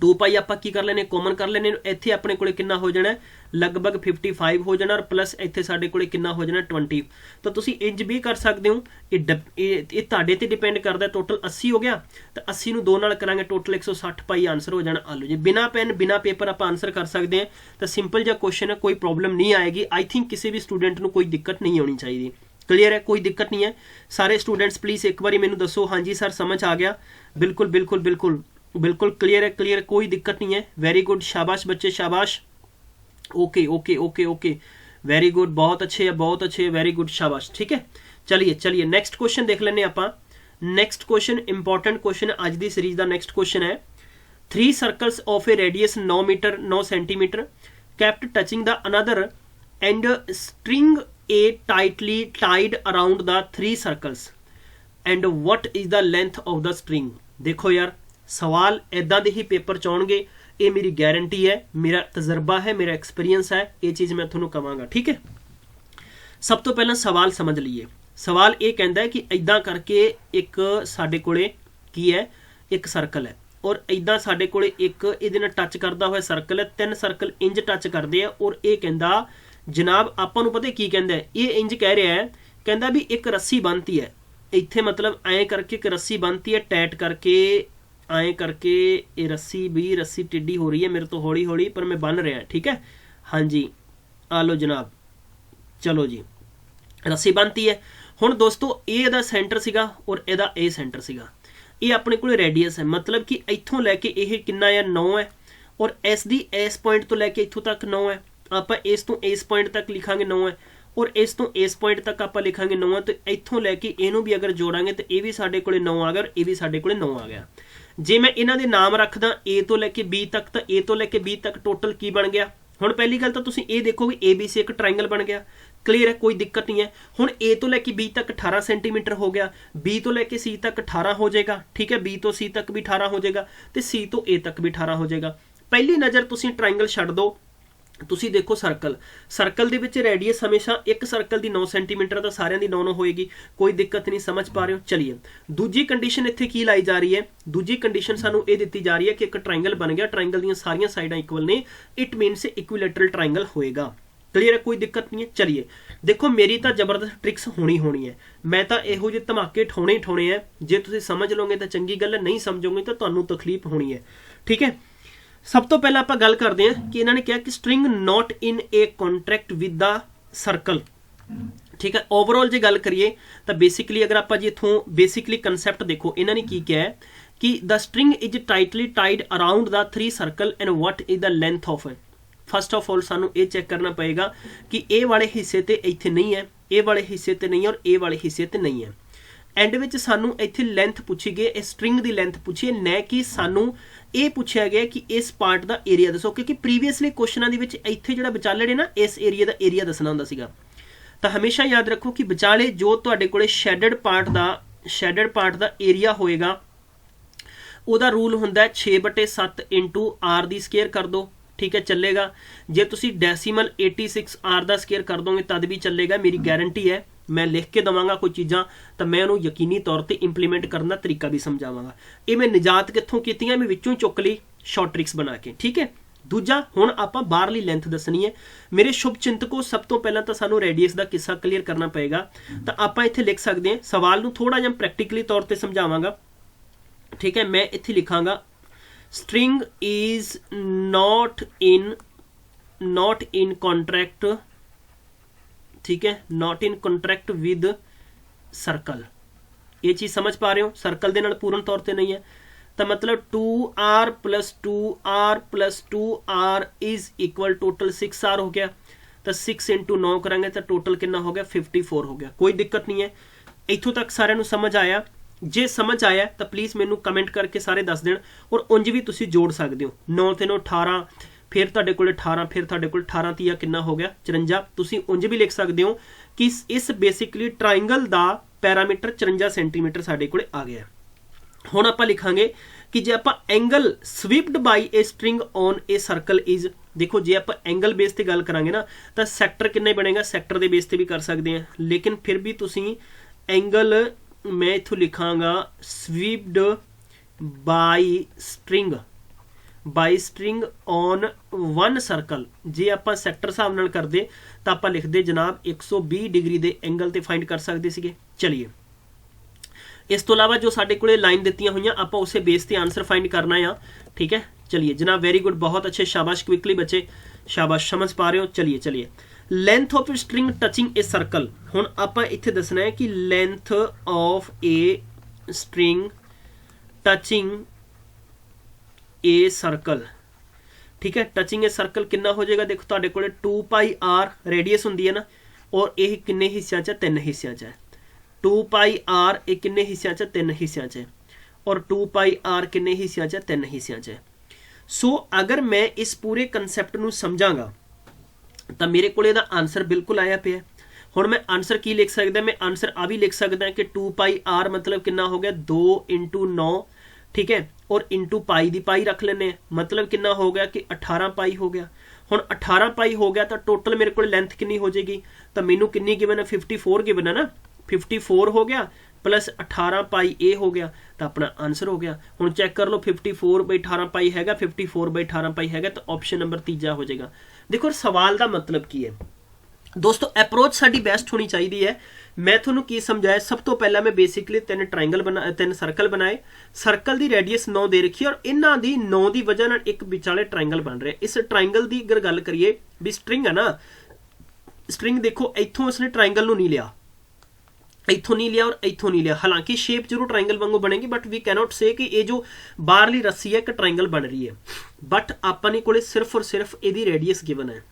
2 पाई आप की कर लेने कॉमन कर लेने, इत्थे अपने कोले कितना हो जाना लगभग 55 हो जाना, और प्लस इत्थे साडे कोले कितना हो जाना 20। तो तुसी इंज भी कर सकते हो, ये तुहाडे ते डिपेंड करदा। टोटल 80 हो गया, तो 80 नूं 2 नाल करांगे टोटल 160 पाई आंसर हो जाना। आलो जी, बिना पेन बिना पेपर आप आंसर कर सकते हैं। तो सिंपल जिहा क्वेश्चन है, कोई प्रॉब्लम नहीं आएगी। आई थिंक किसी भी स्टूडेंट नूं कोई दिक्कत नहीं होनी चाहिए। क्लीयर है, कोई दिक्कत नहीं है। सारे स्टूडेंट्स प्लीज़ एक बार मैनूं दसो, हाँ जी सर समझ आ गया, बिल्कुल क्लियर है, क्लियर, कोई दिक्कत नहीं है। वेरी गुड, शाबाश बच्चे, शाबाश। ओके, वेरी गुड, बहुत अच्छे, वेरी गुड, शाबाश। ठीक है, चलिए नैक्सट क्वेश्चन देख लेने आप। नैक्सट क्वेश्चन इंपॉर्टेंट क्वेश्चन अज दी सीरीज का। नैक्सट क्वेश्चन है 3 circles of a radius 9 metre 9 centimetre kept touching the another and string a tightly tied around the 3 circles and what is the length of the string। देखो यार सवाल इदा दे ही paper च आउणगे, ये मेरी गारंटी है, मेरा तजर्बा है, मेरा एक्सपीरियंस है, ये चीज़ मैं तुहानूं कहांगा। ठीक है, सब तो पहला सवाल समझ लीए। सवाल ये कहता है कि इदा करके एक साडे कोले की है, एक सर्कल है, और इदा साडे कोले एक इहदे नाल टच करदा होया सर्कल है, 3 सर्कल इंज टच करदे आ, और ये कहंदा जनाब आपां नूं पता की कहंदा है, ये इंज कह रहा है, कहंदा भी एक रस्सी बनती है इत्थे, मतलब ऐ करके एक रस्सी बनती है, टैट करके ऐ करके ये रस्सी टिड्डी हो रही है मेरे तो हौली हौली, पर मैं बन रहा। ठीक है, हाँ जी, आ लो जनाब, चलो जी, रस्सी बनती है। हुण दोस्तों ये इहदा सेंटर सीगा और इहदा ए सेंटर सीगा, ये अपने कोल रेडियस है, मतलब कि इत्थों लैके ये कितना है 9 है, और इस दी इस पॉइंट तो लैके इत्थों तक 9 है, आप इस तो इस पॉइंट तक लिखांगे 9 है, और इस तो इस पॉइंट तक आप लिखांगे 9 है। तो इत्थों लैके इहनूं भी अगर जोड़ांगे तो ये भी साडे कोले 9 आ गया, और ये भी साडे कोले 9 आ गया। जे मैं इन्हां दे नाम रखदा ए तो लैके बी तक, तो ए तो लैके बी तक टोटल की बन गया। हुण पहली गल तो तुसीं ये देखो भी ए बी सी एक ट्रायंगल बन गया। क्लीयर है, कोई दिक्कत नहीं है। हुण ए तो लैके बी तक 18 सेंटीमीटर हो गया, बी तो लैके सी तक 18 हो जाएगा। ठीक है, बी तो सी तक भी 18 हो जाएगा, तो सी तो ए तक भी 18 हो जाएगा। पहली नज़र तुसीं ट्रायंगल छड्ड दो, तुसीं देखो सर्कल दे विच रेडियस हमेशा एक सर्कल दी 9 सेंटीमीटर, तो सारियां दी 9 होएगी, कोई दिक्कत नहीं, समझ पा रहे हो। चलिए दूजी कंडीशन इत्थे की लाई जा रही है, दूजी कंडीशन सानू ये दित्ती जा रही है कि एक ट्रायंगल बन गया, ट्रायंगल दी सारियां साइडां इक्वल ने, इट मीनस इक्विलैटरल ट्रायंगल होएगा। क्लीयर है, कोई दिक्कत नहीं है। चलिए देखो मेरी तो जबरदस्त ट्रिक्स होनी है, मैं तो इहो जे धमाके ठोने ही ठोने हैं, जे तुसीं समझ लोगे तो चंगी गल है, नहीं समझोगे तो तुहानूं तकलीफ होनी है। ठीक है, सब तो पहले आप गल करते हैं कि इन्होंने कहा कि string not in a contract with the circle. ठीक है, ओवरऑल जो गल करिए तो बेसिकली अगर आप इथों बेसिकली कंसैप्ट देखो, इन्होंने की कहा है कि the string is tightly tied around the 3 circle and what is the length of. First of all सानू ये चेक करना पड़ेगा कि ए वाले हिस्से ते इत्थे नहीं है, ए वाले हिस्से ते नहीं है, और ए वाले हिस्से ते नहीं है। एंड विच सानू इत्थे लेंथ पूछी गई, इस स्ट्रिंग की लेंथ पूछी, न कि सानू ये पूछा गया कि इस पार्ट का एरिया दसो, क्योंकि प्रीवियसली क्वेश्चन इत्थे जिहड़ा विचाले ना इस एरिया का एरिया दसना हुंदा सीगा। तो हमेशा याद रखो कि विचाले जो तुहाडे कोले शैडड पार्ट का एरिया होएगा, ਉਹਦਾ ਰੂਲ ਹੁੰਦਾ 6/7 इंटू r ਦੀ ਸਕੇਅਰ ਕਰ ਦੋ, ठीक है चलेगा। जे तुसी डेसीमल 86 r ਦਾ ਸਕੇਅਰ ਕਰ ਦੋਗੇ तद भी चलेगा, मेरी गारंटी है। मैं लिख के देवांगा कोई चीज़ां तो मैं उन्होंने यकीनी तौर पर इंप्लीमेंट करने का तरीका भी समझावांगा। ये मैं निजात कित्थों कीतियां, मैं विचों चुक ली शॉर्ट ट्रिक्स बना के, ठीक है। दूजा हुण आपां बाहरली लेंथ दसनी है। मेरे शुभ चिंतकों, सब तो पहला तो सानू रेडियस का किस्सा क्लीयर करना पेगा। तो आपां इत्थे लिख सकते हैं, सवाल नूं थोड़ा जिहा प्रैक्टिकली तौर पर समझावांगा, ठीक है। मैं इत्थे लिखांगा string is not in contract, ठीक है, not in contract with circle. ये चीज़ समझ पा रहे हो, सर्कल दे नाल पूर्ण तौर पर नहीं है। तो मतलब 2r + 2r + 2r is equal total 6r हो गया। तो 6 × 9 करेंगे तो टोटल कितना हो गया 54 हो गया। कोई दिक्कत नहीं है, इत्थों तक सारे नूं समझ आया। जे समझ आया तो प्लीज़ मैनू कमेंट करके सारे दस देण, और उंज भी तुसी जोड़ सकते हो। 9 × 9 18, फिर तुहाडे कोल 18, फिर तुहाडे कोल 18 तीया कितना हो गया 54। तुसी उंज भी लिख सकते हो कि इस बेसिकली ट्राइंगल का पैरामीटर 54 सेंटीमीटर साडे कोल आ गया। हुण आपां लिखांगे कि जे आपां angle swept by a string on a circle is, देखो जे आपां एंगल बेस ते गल करांगे ना तो सैक्टर किन्ने बनेगा, सैक्टर के बेस ते भी कर सकते हैं, लेकिन फिर भी तुसी एंगल मैं इत्थों लिखांगा swept by string on one circle. जे आपां सैक्टर हिसाब नाल करदे तो आपां लिखदे जनाब 120 डिग्री के एंगल ते फाइंड कर सकते सीगे। चलिए, इस तो इलावा जो साडे कोले लाइन दित्तियां होईयां आपां उसे बेस ते आंसर फाइंड करना है, ठीक है। चलिए जनाब, वेरी गुड, बहुत अच्छे, शाबाश, क्विकली बच्चे, शाबाश, समझ पा रहे हो। चलिए length of string touching a circle. हुण आपां इत्थे दसना है कि length of a string touching a circle, ठीक है। टचिंग ए सर्कल कितना हो जाएगा, देखो तुहाडे कोले 2πr रेडियस हुंदी है ना, और यह किन्ने हिस्सों च, 3 हिस्सों च है। 2πr ये किन्ने हिस्सों च, 3 हिस्सों च, और 2πr किन्ने हिस्सों च, 3 हिस्सों च। सो अगर मैं इस पूरे कंसैप्ट नूं समझांगा तो मेरे को आंसर बिल्कुल आया पे। हुण मैं आंसर की लिख सकदा, मैं आंसर आ भी लिख सकदा कि 2πr मतलब कितना हो गया 2 × 9, ठीक है, और इंटू पाई दी पाई रख लेने, मतलब कितना हो गया कि 18 पाई हो गया। हुण 18 पाई हो गया तो टोटल मेरे को लेंथ कितनी हो जाएगी, तो मैनू कितनी गिवन है 54 गिवन है ना, 54 हो गया प्लस 18 पाई ए हो गया, तो अपना आंसर हो गया। हुण चेक कर लो 54/18 पाई हैगा, 54/18 पाई हैगा, तो ऑप्शन नंबर तीजा हो जाएगा। देखो सवाल का मतलब की है दोस्तों, अप्रोच साडी बेस्ट होनी चाहिए है। मैं थोनू की समझाया, सब तो पहला मैं बेसिकली 3 ट्राइंगल बना 3 सर्कल बनाए, सर्कल की रेडियस 9 दे रखी है, और इन्हां दी 9 की वजह नाल एक विचाले ट्राइंगल बन रहा है। इस ट्राइंगल की अगर गल करिए भी स्ट्रिंग है ना, स्ट्रिंग देखो इत्थों उसने ट्राइंगल नूं नहीं लिया, इत्थों नहीं लिया और इत्थों नहीं लिया, हालांकि शेप जरूर ट्राइंगल वांगू बनेगी, बट वी कैनॉट से कि ये जो बाहरली रस्सी है एक ट्राइंगल बन रही है, बट आपां कोले सिर्फ और सिर्फ इहदी रेडियस गिवन है।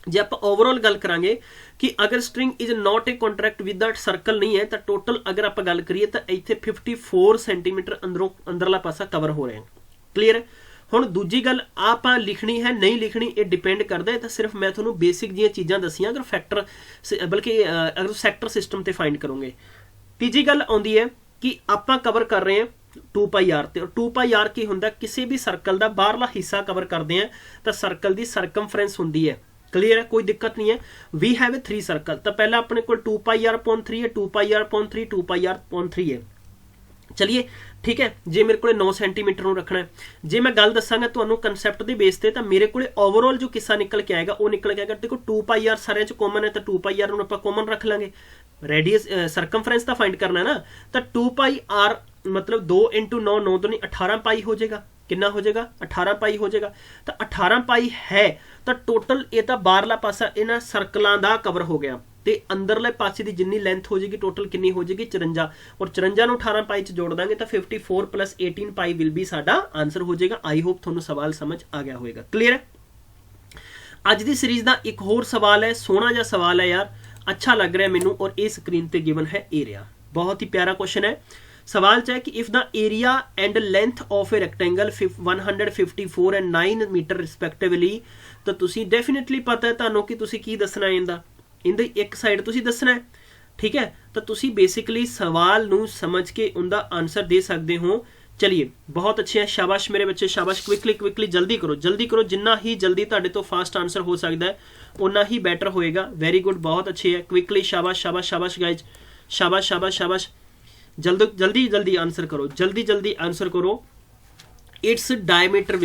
जे आप ओवरऑल गल करांगे कि अगर string is not a contract with that circle नहीं है, तो टोटल अगर आप गल करिए तो इत्थे 54 सेंटीमीटर अंदरों अंदरला पासा कवर हो रहे हैं। क्लीयर है। हुण दूजी गल आप लिखनी है नहीं लिखनी, ये डिपेंड करता है, तो सिर्फ मैं थोनू बेसिक जी चीज़ां दसियां, अगर फैक्टर बल्कि अगर सैक्टर सिस्टम ते फाइंड करोगे। तीजी गल आउंदी है कि आप कवर कर रहे हैं 2πr ते, और 2πr की हुंदा किसी भी सर्कल का बाहरला हिस्सा कवर करते हैं तो सर्कल की सरकमफ्रेंस हुंदी है। क्लीयर है, कोई दिक्कत नहीं है। वी हैव ए 3 सर्कल, तो पहला अपने को 2πr/3 है, 2πr/3, 2πr/3 है। चलिए ठीक है, जे मेरे को 9 सेंटीमीटर रखना है, जे मैं गल दसांगा तुहानू कंसैप्ट के बेस ते, तो मेरे को ओवरऑल जो किस्सा निकल के आएगा वो निकल के आएगा। देखो 2πr सारे च कॉमन है, तो 2πr नूं आपां कॉमन रख लांगे, रेडियस सरकमफ्रेंस तो फाइंड करना है ना, तो 2πr मतलब 2 × 9, 9 तो नहीं 18 पाई हो जाएगा। कितना हो जाएगा 18 पाई हो जाएगा। तो 18 पाई है तो टोटल ये तो बाहरला पासा इन्हां सर्कलों का कवर हो गया, तो अंदरले पासे की जिन्नी लेंथ हो जाएगी टोटल कितनी हो जाएगी 54, और 54 नूं 18 पाई च जोड़ देंगे तो 54 + 18 पाई विल बी साडा आंसर हो जाएगा। आई होप तुहानूं सवाल समझ आ गया होगा। क्लीयर है। अज की सीरीज़ का एक होर सवाल है, सोहना जिहा सवाल है यार, अच्छा लग रहा है मैनूं, और ये स्क्रीन पर गिवन है एरिया। बहुत ही प्यारा क्वेश्चन है। सवाल च है कि if the area and length of a rectangle 154 and 9 metre respectively, तो तुसी डेफिनेटली पता है तुहानूं कि तुसी की दसना है, इंदा एक साइड तुसी दसना है, ठीक है। तो तुसी बेसिकली सवाल नूं समझ के उनका आंसर दे सकते हो चलिए बहुत अच्छे हैं, शाबाश मेरे बच्चे शाबाश। क्विकली जल्दी करो, जिन्ना ही जल्दी तुहाडे तो फास्ट आंसर हो सकता है उन्ना ही बैटर होएगा। वेरी गुड, बहुत अच्छे है। क्विकली शाबाश गाइज, शाबाश। जल्दी आंसर करो, जल्दी आंसर करो। Its diameter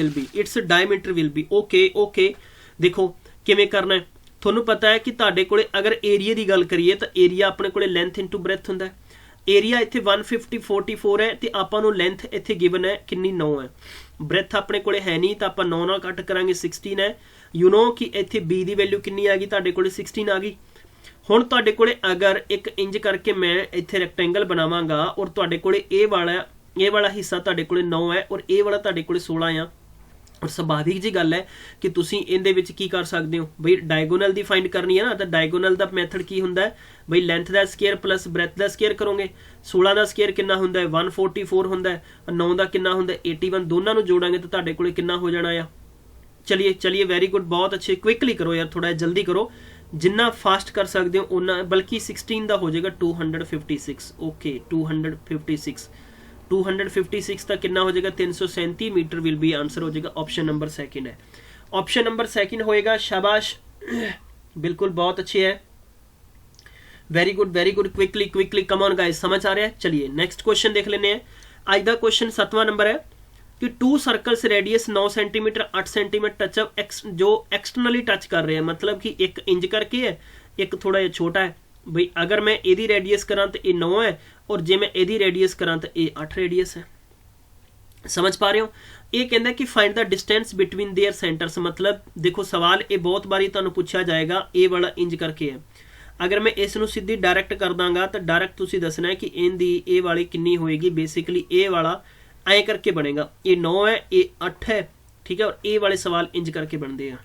will be okay. देखो किवें करना है, ਤੁਹਾਨੂੰ पता है कि ਤੁਹਾਡੇ ਕੋਲੇ अगर एरिया की गल करिए तो एरिया अपने कोले लेंथ इंटू ब्रैथ ਹੁੰਦਾ है। एरिया इत्थे 150/44 है तो आपां नूं लेंथ इत्थे गिवन है कितनी 9 है। ब्रैथ अपने कोले है नहीं तो आपां 9 नाल कट करांगे 16 है। यू नो कि इत्थे बी की वैल्यू कितनी आ गई, तुहाडे कोले 16 आ गई। हुण तुहाडे कोले अगर एक इंज करके मैं इत्थे रैक्टेंगल बनावांगा और तुहाडे कोले ए वाला हिस्सा तुहाडे कोले 9 है और ए वाला तुहाडे कोले 16 आ, और सुभाविक जी गल है कि तुसीं इहदे विच की कर सकते हो बई डायगोनल दी फाइंड करनी है ना, तो डायगोनल दा मैथड की हुंदा है बई लेंथ दा स्केयर प्लस ब्रैथ दा स्केयर करोगे। 16 दा स्केयर कितना हुंदा है 144 हुंदा है, 9 दा कितना हुंदा है 81, दोनों नूं जोड़ांगे तो तुहाडे कोले कितना हो जाना है। चलिए वेरी गुड, बहुत अच्छे। क्विकली करो यार, थोड़ा जल्दी करो, जिन्ना फास्ट कर सकते हो उन्ना, बल्कि 16 का हो जाएगा 256। ओके 256 तक कितना हो जाएगा 337 मीटर विल बी आंसर हो जाएगा। ऑप्शन नंबर सेकंड है, ऑप्शन नंबर सेकंड होएगा। शाबाश बिल्कुल बहुत अच्छे है। Very good quickly come on guys, समझ आ रहा है। चलिए नेक्स्ट क्वेश्चन देख लेने हैं। आज का क्वेश्चन 7वां नंबर है कि 2 circles radius 9 centimetre 8 centimetre touch up जो एक्सटर्नली टच कर रहे हैं, मतलब कि एक इंज करके है, एक थोड़ा जिहा छोटा है। बई अगर मैं एदी रेडियस करा तो ये 9 है और जे मैं एदी रेडियस करा तो ये 8 रेडियस है। समझ पा रहे हो। ये कहता है कि find the distance between their centres, मतलब देखो सवाल ये बहुत बारी तुहानूं पूछा जाएगा। ए वाला इंज करके है, अगर मैं इस नूं सीधी डायरैक्ट कर दांगा तो डायरैक्ट तुसीं दसना है कि इनदी ए वाली कितनी होएगी। बेसिकली ए वाला ऐ करके बनेगा, ये 9 है ये 8 है, ठीक है। और ए वाले सवाल इंज करके बनते हैं।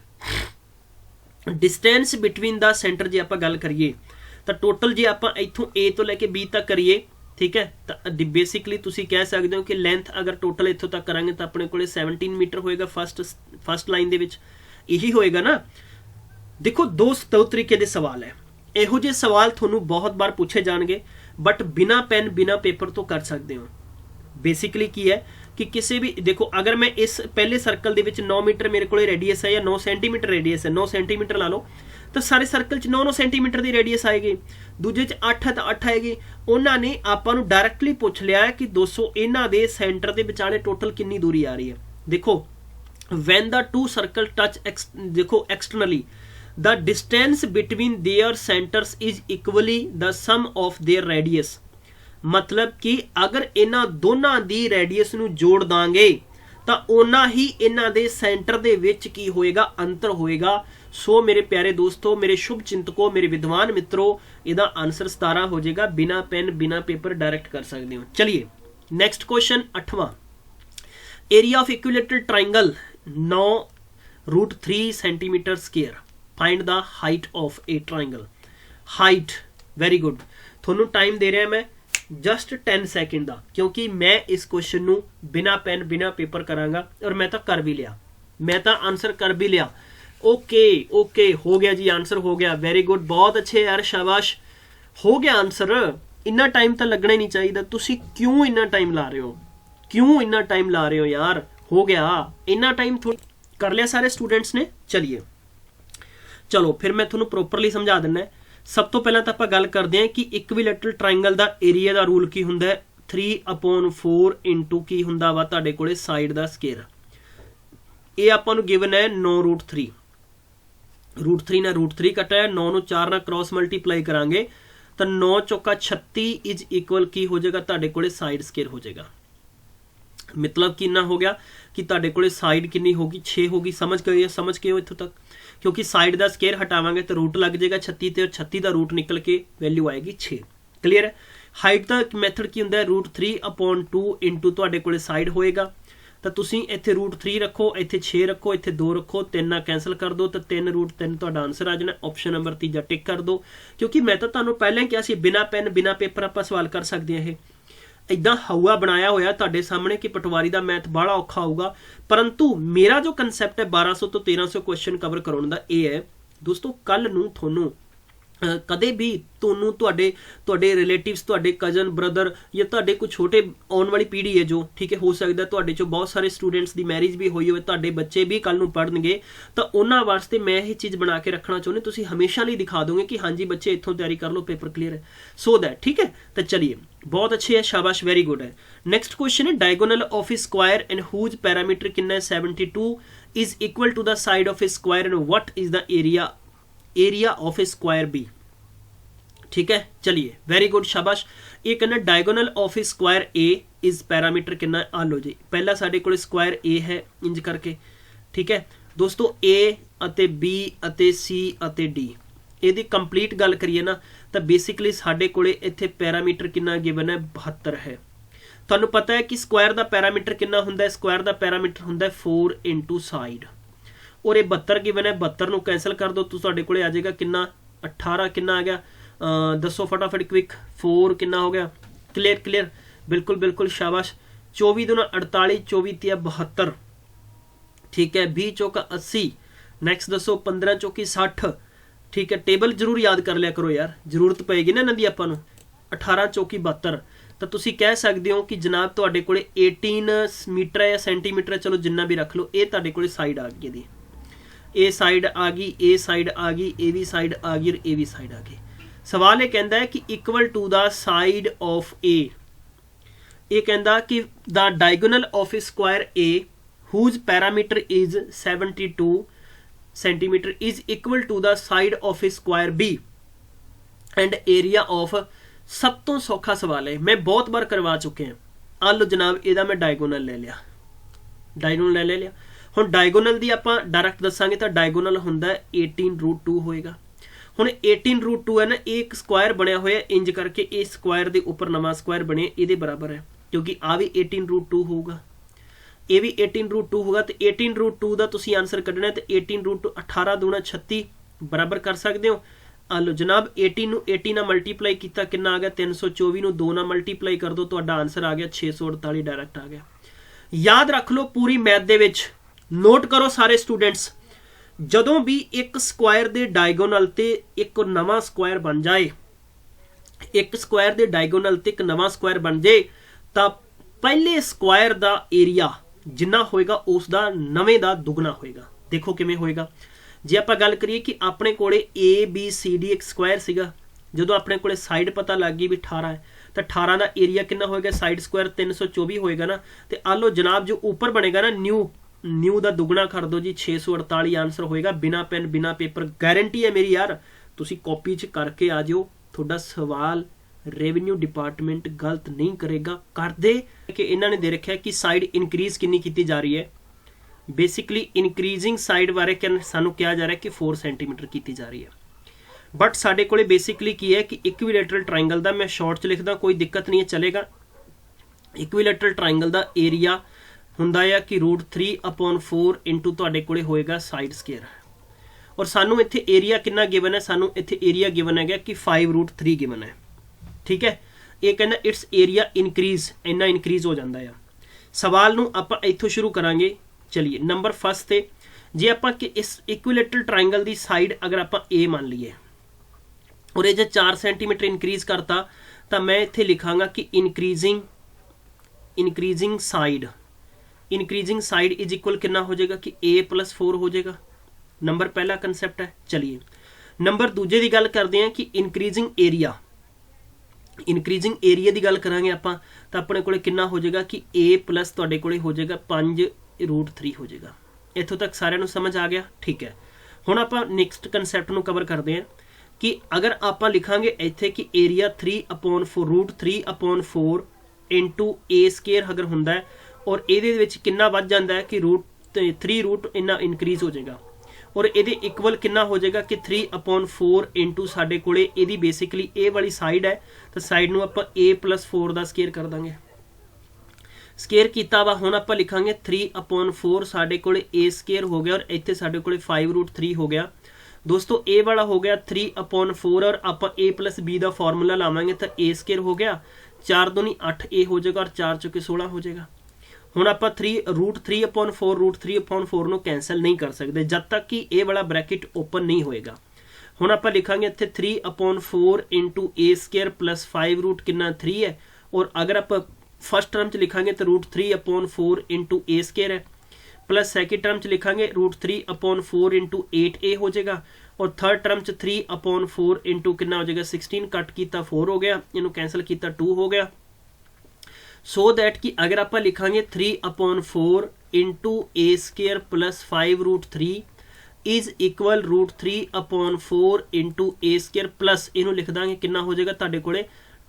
डिस्टेंस बिटवीन द सेंटर जे आपां गल करिए तो टोटल जे आपां इत्थों ए तो लैके बी तक करिए, ठीक है, तो बेसिकली तुसीं कह सकते हो कि लेंथ अगर टोटल इत्थों तक करांगे तो अपने कोले 17 मीटर होएगा। फस्ट लाइन दे विच यही होएगा ना। देखो दो तरीके के सवाल है, इहो जे सवाल तुहानूं बहुत बार पूछे जाएंगे बट बिना पेन बिना पेपर तो कर सकते हो। बेसिकली की है कि किसी भी देखो अगर मैं इस पहले सर्कल दे विच 9 मीटर मेरे को रेडियस है या 9 सेंटीमीटर रेडियस है, 9 सेंटीमीटर ला लो तो सारे सर्कल च 9 सेंटीमीटर की रेडियस आएगी। दूजे च 8 है तो 8 आएगी। उन्होंने आपां नूं डायरैक्टली पूछ लिया है कि 200 इन्हां दे सेंटर के विचाले टोटल कितनी दूरी आ रही है। देखो वैन द 2 सर्कल टच देखो externally the distance between their centres is equally the sum of their radius, मतलब कि अगर इन्हां दोनों दी रेडियस नूं जोड़ दांगे तो उन्ना ही इन्हां दे सेंटर दे विच की होएगा, अंतर होएगा। सो मेरे प्यारे दोस्तों, मेरे शुभ चिंतकों, मेरे विद्वान मित्रों, इहदा आंसर 17 हो जाएगा। बिना पेन बिना पेपर डायरेक्ट कर सकते हो। चलिए नेक्स्ट क्वेश्चन 8वां। Area of equilateral triangle 9√3 centimetre square. Find the height of a triangle. Height very good. थोनू टाइम दे रहा मैं जस्ट 10 सेकंड का, क्योंकि मैं इस क्वेश्चन नूं बिना पेन बिना पेपर करांगा और मैं तो कर भी लिया, मैं तो आंसर कर भी लिया। ओके हो गया जी, आंसर हो गया। वेरी गुड, बहुत अच्छे यार, शाबाश, हो गया आंसर। इन्ना टाइम तो लगना ही नहीं चाहिए। तुसी क्यों इन्ना टाइम ला रहे हो, क्यों इन्ना टाइम ला रहे हो यार। हो गया इन्ना टाइम थोड़ा कर लिया सारे स्टूडेंट्स ने। चलिए चलो फिर मैं थोनू प्रॉपरली समझा दिना है। सब तो पहला तो आप गल करते हैं कि इक्विलैटरल ट्राइंगल का एरिया का रूल की हुंदा है 3/4 इंटू की हुंदा वा तुहाडे कोले साइड का स्केयर। ये आपां नूं गिवन है 9√3। √3 ना √3 कटा है, 9 नूं 4 नाल क्रॉस मल्टीप्लाई करांगे तो 9 चौका 36 इज इक्वल की हो जाएगा तुहाडे कोले साइड स्केयर हो जाएगा। मतलब कितना हो गया कि तुहाडे कोले साइड कितनी होगी 6 होगी। समझ गए हो इत्थों तक, क्योंकि साइड का स्केयर हटावांगे तो रूट लग जाएगा 36 ते 36 का रूट निकल के वैल्यू आएगी 6। क्लीयर है। हाइट का मैथड की हुंदा है √3/2 इंटू तुहाडे कोले साइड होएगा तो तुसीं इत्थे √3 रखो, इत्थे 6 रखो, इत्थे 2 रखो, 3 ना कैंसल कर दो तो 3√3 तुहाडा आंसर आ जाना। ऑप्शन नंबर 3 टिक कर दो, क्योंकि मैं तो तुहानूं पहले कहा सी बिना पेन बिना पेपर आपां सवाल कर सकते हैं। इदा हवा बनाया होया तुहाडे सामने कि पटवारी का मैथ बड़ा औखा होगा, परंतु मेरा जो कंसैप्ट है 1200 तो 1300 क्वेश्चन कवर कराने का ये है दोस्तों। कल नूं थोनू ਕਦੇ ਵੀ ਤੁਹਾਨੂੰ ਤੁਹਾਡੇ ਰਿਲੇਟਿਵਸ, ਤੁਹਾਡੇ ਕਜ਼ਨ ਬ੍ਰਦਰ ਜਾਂ ਤੁਹਾਡੇ ਕੋਈ ਛੋਟੇ ਆਉਣ ਵਾਲੀ ਪੀੜ੍ਹੀ ਹੈ ਜੋ, ਠੀਕ ਹੈ, ਹੋ ਸਕਦਾ ਤੁਹਾਡੇ ਚੋਂ ਬਹੁਤ ਸਾਰੇ ਸਟੂਡੈਂਟਸ ਦੀ ਮੈਰਿਜ ਵੀ ਹੋਈ ਹੋਵੇ, ਤੁਹਾਡੇ ਬੱਚੇ ਵੀ ਕੱਲ ਨੂੰ ਪੜ੍ਹਨਗੇ, ਤਾਂ ਉਹਨਾਂ ਵਾਸਤੇ ਮੈਂ ਇਹ ਚੀਜ਼ ਬਣਾ ਕੇ ਰੱਖਣਾ ਚਾਹੁੰਦੀ, ਤੁਸੀਂ ਹਮੇਸ਼ਾ ਲਈ ਦਿਖਾ ਦੋਗੇ ਕਿ ਹਾਂਜੀ ਬੱਚੇ ਇੱਥੋਂ ਤਿਆਰੀ ਕਰ ਲਓ, ਪੇਪਰ ਕਲੀਅਰ ਹੈ, ਸੋ ਦੈਟ, ਠੀਕ ਹੈ। ਤਾਂ ਚਲਿਏ, ਬਹੁਤ ਅੱਛੇ ਹੈ, ਸ਼ਾਬਾਸ਼, ਵੈਰੀ ਗੁੱਡ ਹੈ। ਨੈਕਸਟ ਕੁਐਸਚਨ ਹੈ, diagonal of a square and whose parameter कितना है 72 is equal to the side of a square and what is the area of a square B. ठीक है, चलिए, वेरी गुड, शाबाश। ये कहना diagonal of a square a is parameter कितना, आ लो जी, पहला साडे कोले स्क्वायर ए है इंज करके, ठीक है दोस्तों, ए अते बी अते सी अते डी, ਇਹਦੀ ਕੰਪਲੀਟ ਗੱਲ ਕਰੀਏ ਨਾ ਤਾਂ ਬੇਸਿਕਲੀ ਸਾਡੇ ਕੋਲੇ ਇੱਥੇ ਪੈਰਾਮੀਟਰ ਕਿੰਨਾ ਗਿਵਨ ਹੈ 72 ਹੈ। ਤੁਹਾਨੂੰ ਪਤਾ ਹੈ ਕਿ ਸਕੁਆਇਰ ਦਾ ਪੈਰਾਮੀਟਰ ਕਿੰਨਾ ਹੁੰਦਾ ਹੈ, ਸਕੁਆਇਰ ਦਾ ਪੈਰਾਮੀਟਰ ਹੁੰਦਾ ਹੈ 4 ਇਨਟੂ ਸਾਈਡ, ਔਰ ਇਹ 72 ਗਿਵਨ ਹੈ, 72 ਨੂੰ ਕੈਂਸਲ ਕਰ ਦਿਓ ਤਾਂ ਤੁਹਾਡੇ ਕੋਲੇ ਆ ਜਾਏਗਾ ਕਿੰਨਾ 18, ਕਿੰਨਾ ਆ ਗਿਆ दसो फटाफट क्विक, 4 कितना हो गया, क्लियर, बिल्कुल, शाबाश, 24 दूना 48, 24 तिया 72, ठीक है, 20 चौका 80, नैक्सट दसो 15 चौकी 60, ठीक है, टेबल जरूर याद कर लिया करो यार, जरूरत पेगी ना इन्हां दी आपां नूं। 18 चौकी 72, तो तुसीं कह सकदे हो कि जनाब तुहाडे कोले 18 मीटर है या सेंटीमीटर है, चलो जिन्ना भी रख लो, ये तुहाडे कोले साइड आ गई, ये साइड आ गई, ये साइड आ गई, ये भी साइड आ गई और ये भी साइड आ गई। सवाल ये कहता है कि equal to the side of a, ये कहता कि the diagonal of a square a whose parameter is 72 centimetre is equal to the side of a square B and area of, सब तो सौखा सवाल है, मैं बहुत बार करवा चुके हैं। आ लो जनाब, ਇਹਦਾ मैं डायगोनल ले लिया, डायगोनल ले लिया। ਹੁਣ डायगोनल ਦੀ ਆਪਾਂ डायरेक्ट दसांगे ਤਾਂ डायगोनल ਹੁੰਦਾ 18√2 ਹੋਏਗਾ। ਹੁਣ 18√2 है ना, एक स्क्वायर बनया होया इंज करके, इस स्क्वायर के उपर नवा स्क्वायर बने ये बराबर है, क्योंकि आ भी 18√2 होगा, ये भी 18√2 होगा, तो 18√2 का तुसी आंसर कढ़ना है, तो 18√2 18 दूना 36 बराबर कर सकते हो। आ लो जनाब, 18 नूं 80 नाल मल्टीप्लाई किया कितना आ गया 324 नूं 2 नाल मल्टीप्लाई कर दो, तुहाडा आंसर आ गया 648 डायरेक्ट आ गया। याद रख लो पूरी मैथ दे विच, नोट करो सारे स्टूडेंट्स, ਜਦੋਂ भी एक स्क्वायर ਦੇ डायगोनल ਤੇ एक नवा स्क्वायर बन जाए, एक स्क्वायर ਦੇ डायगोनल ਤੇ एक नवा स्क्वायर बन जाए, ਤਾਂ पहले स्क्वायर ਦਾ एरिया जिन्ना होएगा उस ਦਾ नवें ਦਾ दुगना होएगा। देखो किवें होएगा, जे ਆਪਾਂ ਗੱਲ ਕਰੀਏ कि अपने कोले ए बी सी डी एक स्क्वायर ਸੀਗਾ, ਜਦੋਂ ਆਪਣੇ ਕੋਲੇ ਸਾਈਡ ਪਤਾ ਲੱਗ ਗਈ ਵੀ 18 ਹੈ, ਤਾਂ 18 ਦਾ ਏਰੀਆ ਕਿੰਨਾ ਹੋਏਗਾ, ਸਾਈਡ ਸਕੁਆयर 324 ਹੋਏਗਾ ਨਾ, ਤੇ ਆ ਲੋ ਜਨਾਬ ਜੋ ਉੱਪਰ ਬਣੇਗਾ ਨਾ न्यू का दुगना कर दो जी, 648 आंसर होएगा, बिना पेन बिना पेपर, गारंटी है मेरी यार, तुसी कॉपी च करके आ जाओ, थोड़ा सवाल रेवेन्यू डिपार्टमेंट गलत नहीं करेगा। कर दे कि इन्होंने दे रखा है कि साइड इनक्रीज कितनी की जा रही है, बेसिकली इनक्रीजिंग साइड बारे सानू कहा जा रहा है कि 4 सेंटीमीटर की जा रही है, बट साडे कोले बेसिकली की है कि इक्विलैटरल ट्रायंगल का, मैं शॉर्ट च लिखदा कोई दिक्कत नहीं है, चलेगा। इक्विलैटरल ट्रायंगल का एरिया ਹੁੰਦਾ है कि √3/4 इंटू तुहाडे कोले होएगा साइड स्केयर, और सानू इत्थे एरिया कितना गिवन है, सानू इत्थे एरिया गिवन है कि 5√3 गिवन है, ठीक है। ये कहना इट्स एरिया इनक्रीज, इन्ना इनक्रीज हो जाता है। सवाल नू आपां इत्थों शुरू करांगे। चलिए नंबर फर्स्ट ते, जे आपां कि इस इक्विलैटरल ट्रायंगल दी साइड अगर आपां ए मान लीए और ये जे 4 सेंटीमीटर इनक्रीज करता, तो मैं इत्थे लिखांगा कि increasing side, increasing side is equal कितना हो जाएगा कि a+4 हो जाएगा। नंबर पहला कंसैप्ट है। चलिए नंबर दूजे की गल करते हैं कि इनक्रीजिंग एरिया की गल करांगे आपां, तो अपने कोले कितना हो जाएगा कि a+ तुहाडे कोले हो जाएगा 5√3 हो जाएगा। इत्थों तक सारिਆਂ ਨੂੰ समझ आ गया, ठीक है। हुण आपां नैक्सट कंसैप्ट ਨੂੰ कवर करते हैं कि अगर आपां लिखांगे इत्थे कि एरिया 3/4 इंटू a² अगर हुंदा है और ਇਹਦੇ ਵਿੱਚ ਕਿੰਨਾ ਵੱਧ ਜਾਂਦਾ ਹੈ कि √3 ਇੰਨਾ ਇਨਕਰੀਜ਼ ਹੋ ਜਾਏਗਾ, और ਇਹਦੇ ਇਕੁਅਲ ਕਿੰਨਾ ਹੋ ਜਾਏਗਾ कि 3/4 इंटू ਸਾਡੇ ਕੋਲੇ ਇਹਦੀ ਬੇਸਿਕਲੀ ਇਹ ਵਾਲੀ ਸਾਈਡ ਹੈ, ਤਾਂ ਸਾਈਡ ਨੂੰ ਆਪਾਂ a+4 ਦਾ ਸਕੁਅਰ ਕਰ ਦਾਂਗੇ। ਸਕੁਅਰ ਕੀਤਾ ਵਾ, ਹੁਣ ਆਪਾਂ ਲਿਖਾਂਗੇ 3/4 ਸਾਡੇ ਕੋਲੇ a² ਹੋ ਗਿਆ, और ਇੱਥੇ ਸਾਡੇ ਕੋਲੇ 5√3 ਹੋ ਗਿਆ। दोस्तों ए वाला हो गया 3/4, और आप a+b का फॉर्मूला लावांगे तो a² हो गया, 4 दूनी 8a हो जाएगा, और 4 चौके 16 हो जाएगा। ਹੁਣ ਆਪਾਂ √3/4 √3/4 ਨੂੰ कैंसल नहीं कर सकते जब तक कि ए वाला ब्रैकेट ओपन नहीं होएगा। ਹੁਣ ਆਪਾਂ ਲਿਖਾਂਗੇ ਇੱਥੇ 3/4 into A square plus 5 root कितना 3 है। और अगर आप फर्स्ट टर्म च लिखांगे तो √3/4 इंटू ए स्केयर है, प्लस सैकेंड टर्म च लिखांगे √3/4 इंटू 8a हो जाएगा। और थर्ड टर्म च 3/4 इंटू कितना हो जाएगा 16 कट किया 4 हो गया, इनू कैंसल किया 2 हो गया। सो दैट कि अगर आप लिखांगे 3/4 into A square plus 5√3 is equal √3/4 into A square plus इनू लिख देंगे कितना हो जाएगा तुहाडे कोले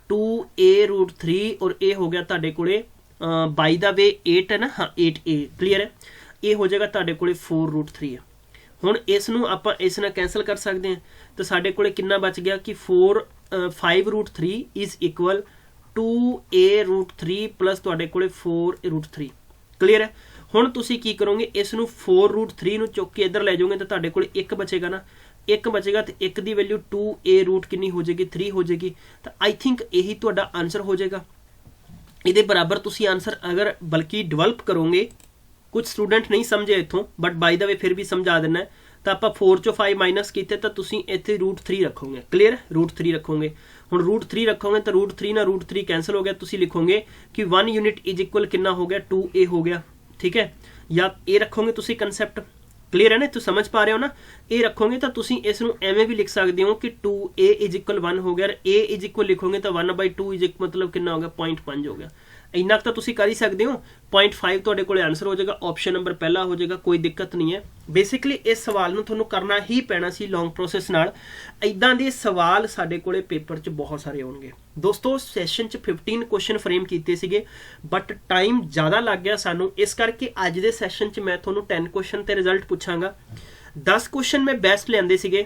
2a√3 और ए हो गया तुहाडे कोले बाय द वे 8 है ना, हाँ 8a क्लीयर है। ये हो जाएगा तुहाडे कोले 4√3 है। हुण इस नूं आपां इस नाल कैंसल कर सकते हैं तो साडे कोले कितना बच गया कि 5√3 इज इक्वल 2a√3 प्लस तुहाडे कोले 4√3 क्लीयर है। हुण तुसीं की करोगे इस नूं 4√3 नूं चुक के इधर लै जाओगे तो तुहाडे कोले 1 बचेगा ना, 1 बचेगा तो 1 की वैल्यू 2a कितनी हो जाएगी 3 हो जाएगी। तो आई थिंक यही तुहाडा आंसर हो जाएगा। इहदे बराबर तुसीं आंसर अगर बल्कि डिवेलप करोगे, कुछ स्टूडेंट नहीं समझे इत्थों बट बाय द वे फिर भी समझा देना है, तो आप 4 चों 5 माइनस किए तो तुसीं इत्थे √3 रखोगे, क्लीयर √3 रखोगे। हुण √3 रखोगे तो √3 ना √3 कैंसल हो गया, तुसीं लिखोगे कि 1 यूनिट इज इक्वल कितना हो गया 2a हो गया, ठीक है। या ए रखोगे तुसीं कंसैप्ट क्लीयर है ना, तो समझ पा रहे हो ना। ए रखोगे तो तुसीं इस नूं एवें भी लिख सकते हो कि 2a इज इक्वल 1 हो गया, ए इज इक्वल लिखोगे तो 1/2 इज मतलब कितना हो गया 0.5 हो गया। इन्ना तो तुसीं कर ही सकते हो, 0.5 तुहाडे कोले आंसर हो जाएगा, ऑप्शन नंबर पहला हो जाएगा, कोई दिक्कत नहीं है। बेसिकली इस सवाल नूं तुहानूं करना ही पैना सी लॉन्ग प्रोसैस नाल। इदां दे सवाल साडे कोले पेपर च बहुत सारे होणगे दोस्तों। सैशन च 15 क्वेश्चन फ्रेम कीते सीगे बट टाइम ज़्यादा लग गया सानूं, इस करके अज दे सैशन च मैं तुहानूं 10 क्वेश्चन ते रिजल्ट पुछांगा। 10 क्वेश्चन मैं बेस्ट लिआंदे सीगे,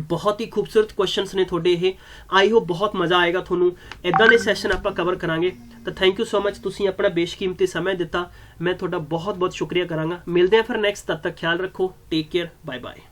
बहुत ही खूबसूरत क्वेश्चंस ने थोड़े ये, आई होप बहुत मज़ा आएगा थोनू। इदां दे सैशन आपां कवर करांगे। तो थैंक यू सो मच, तुसीं अपना बेशकीमती समय दिता, मैं थोड़ा बहुत बहुत शुक्रिया करांगा। मिलते हैं फिर नैक्सट, तब तक ख्याल रखो, टेक केयर, बाय बाय।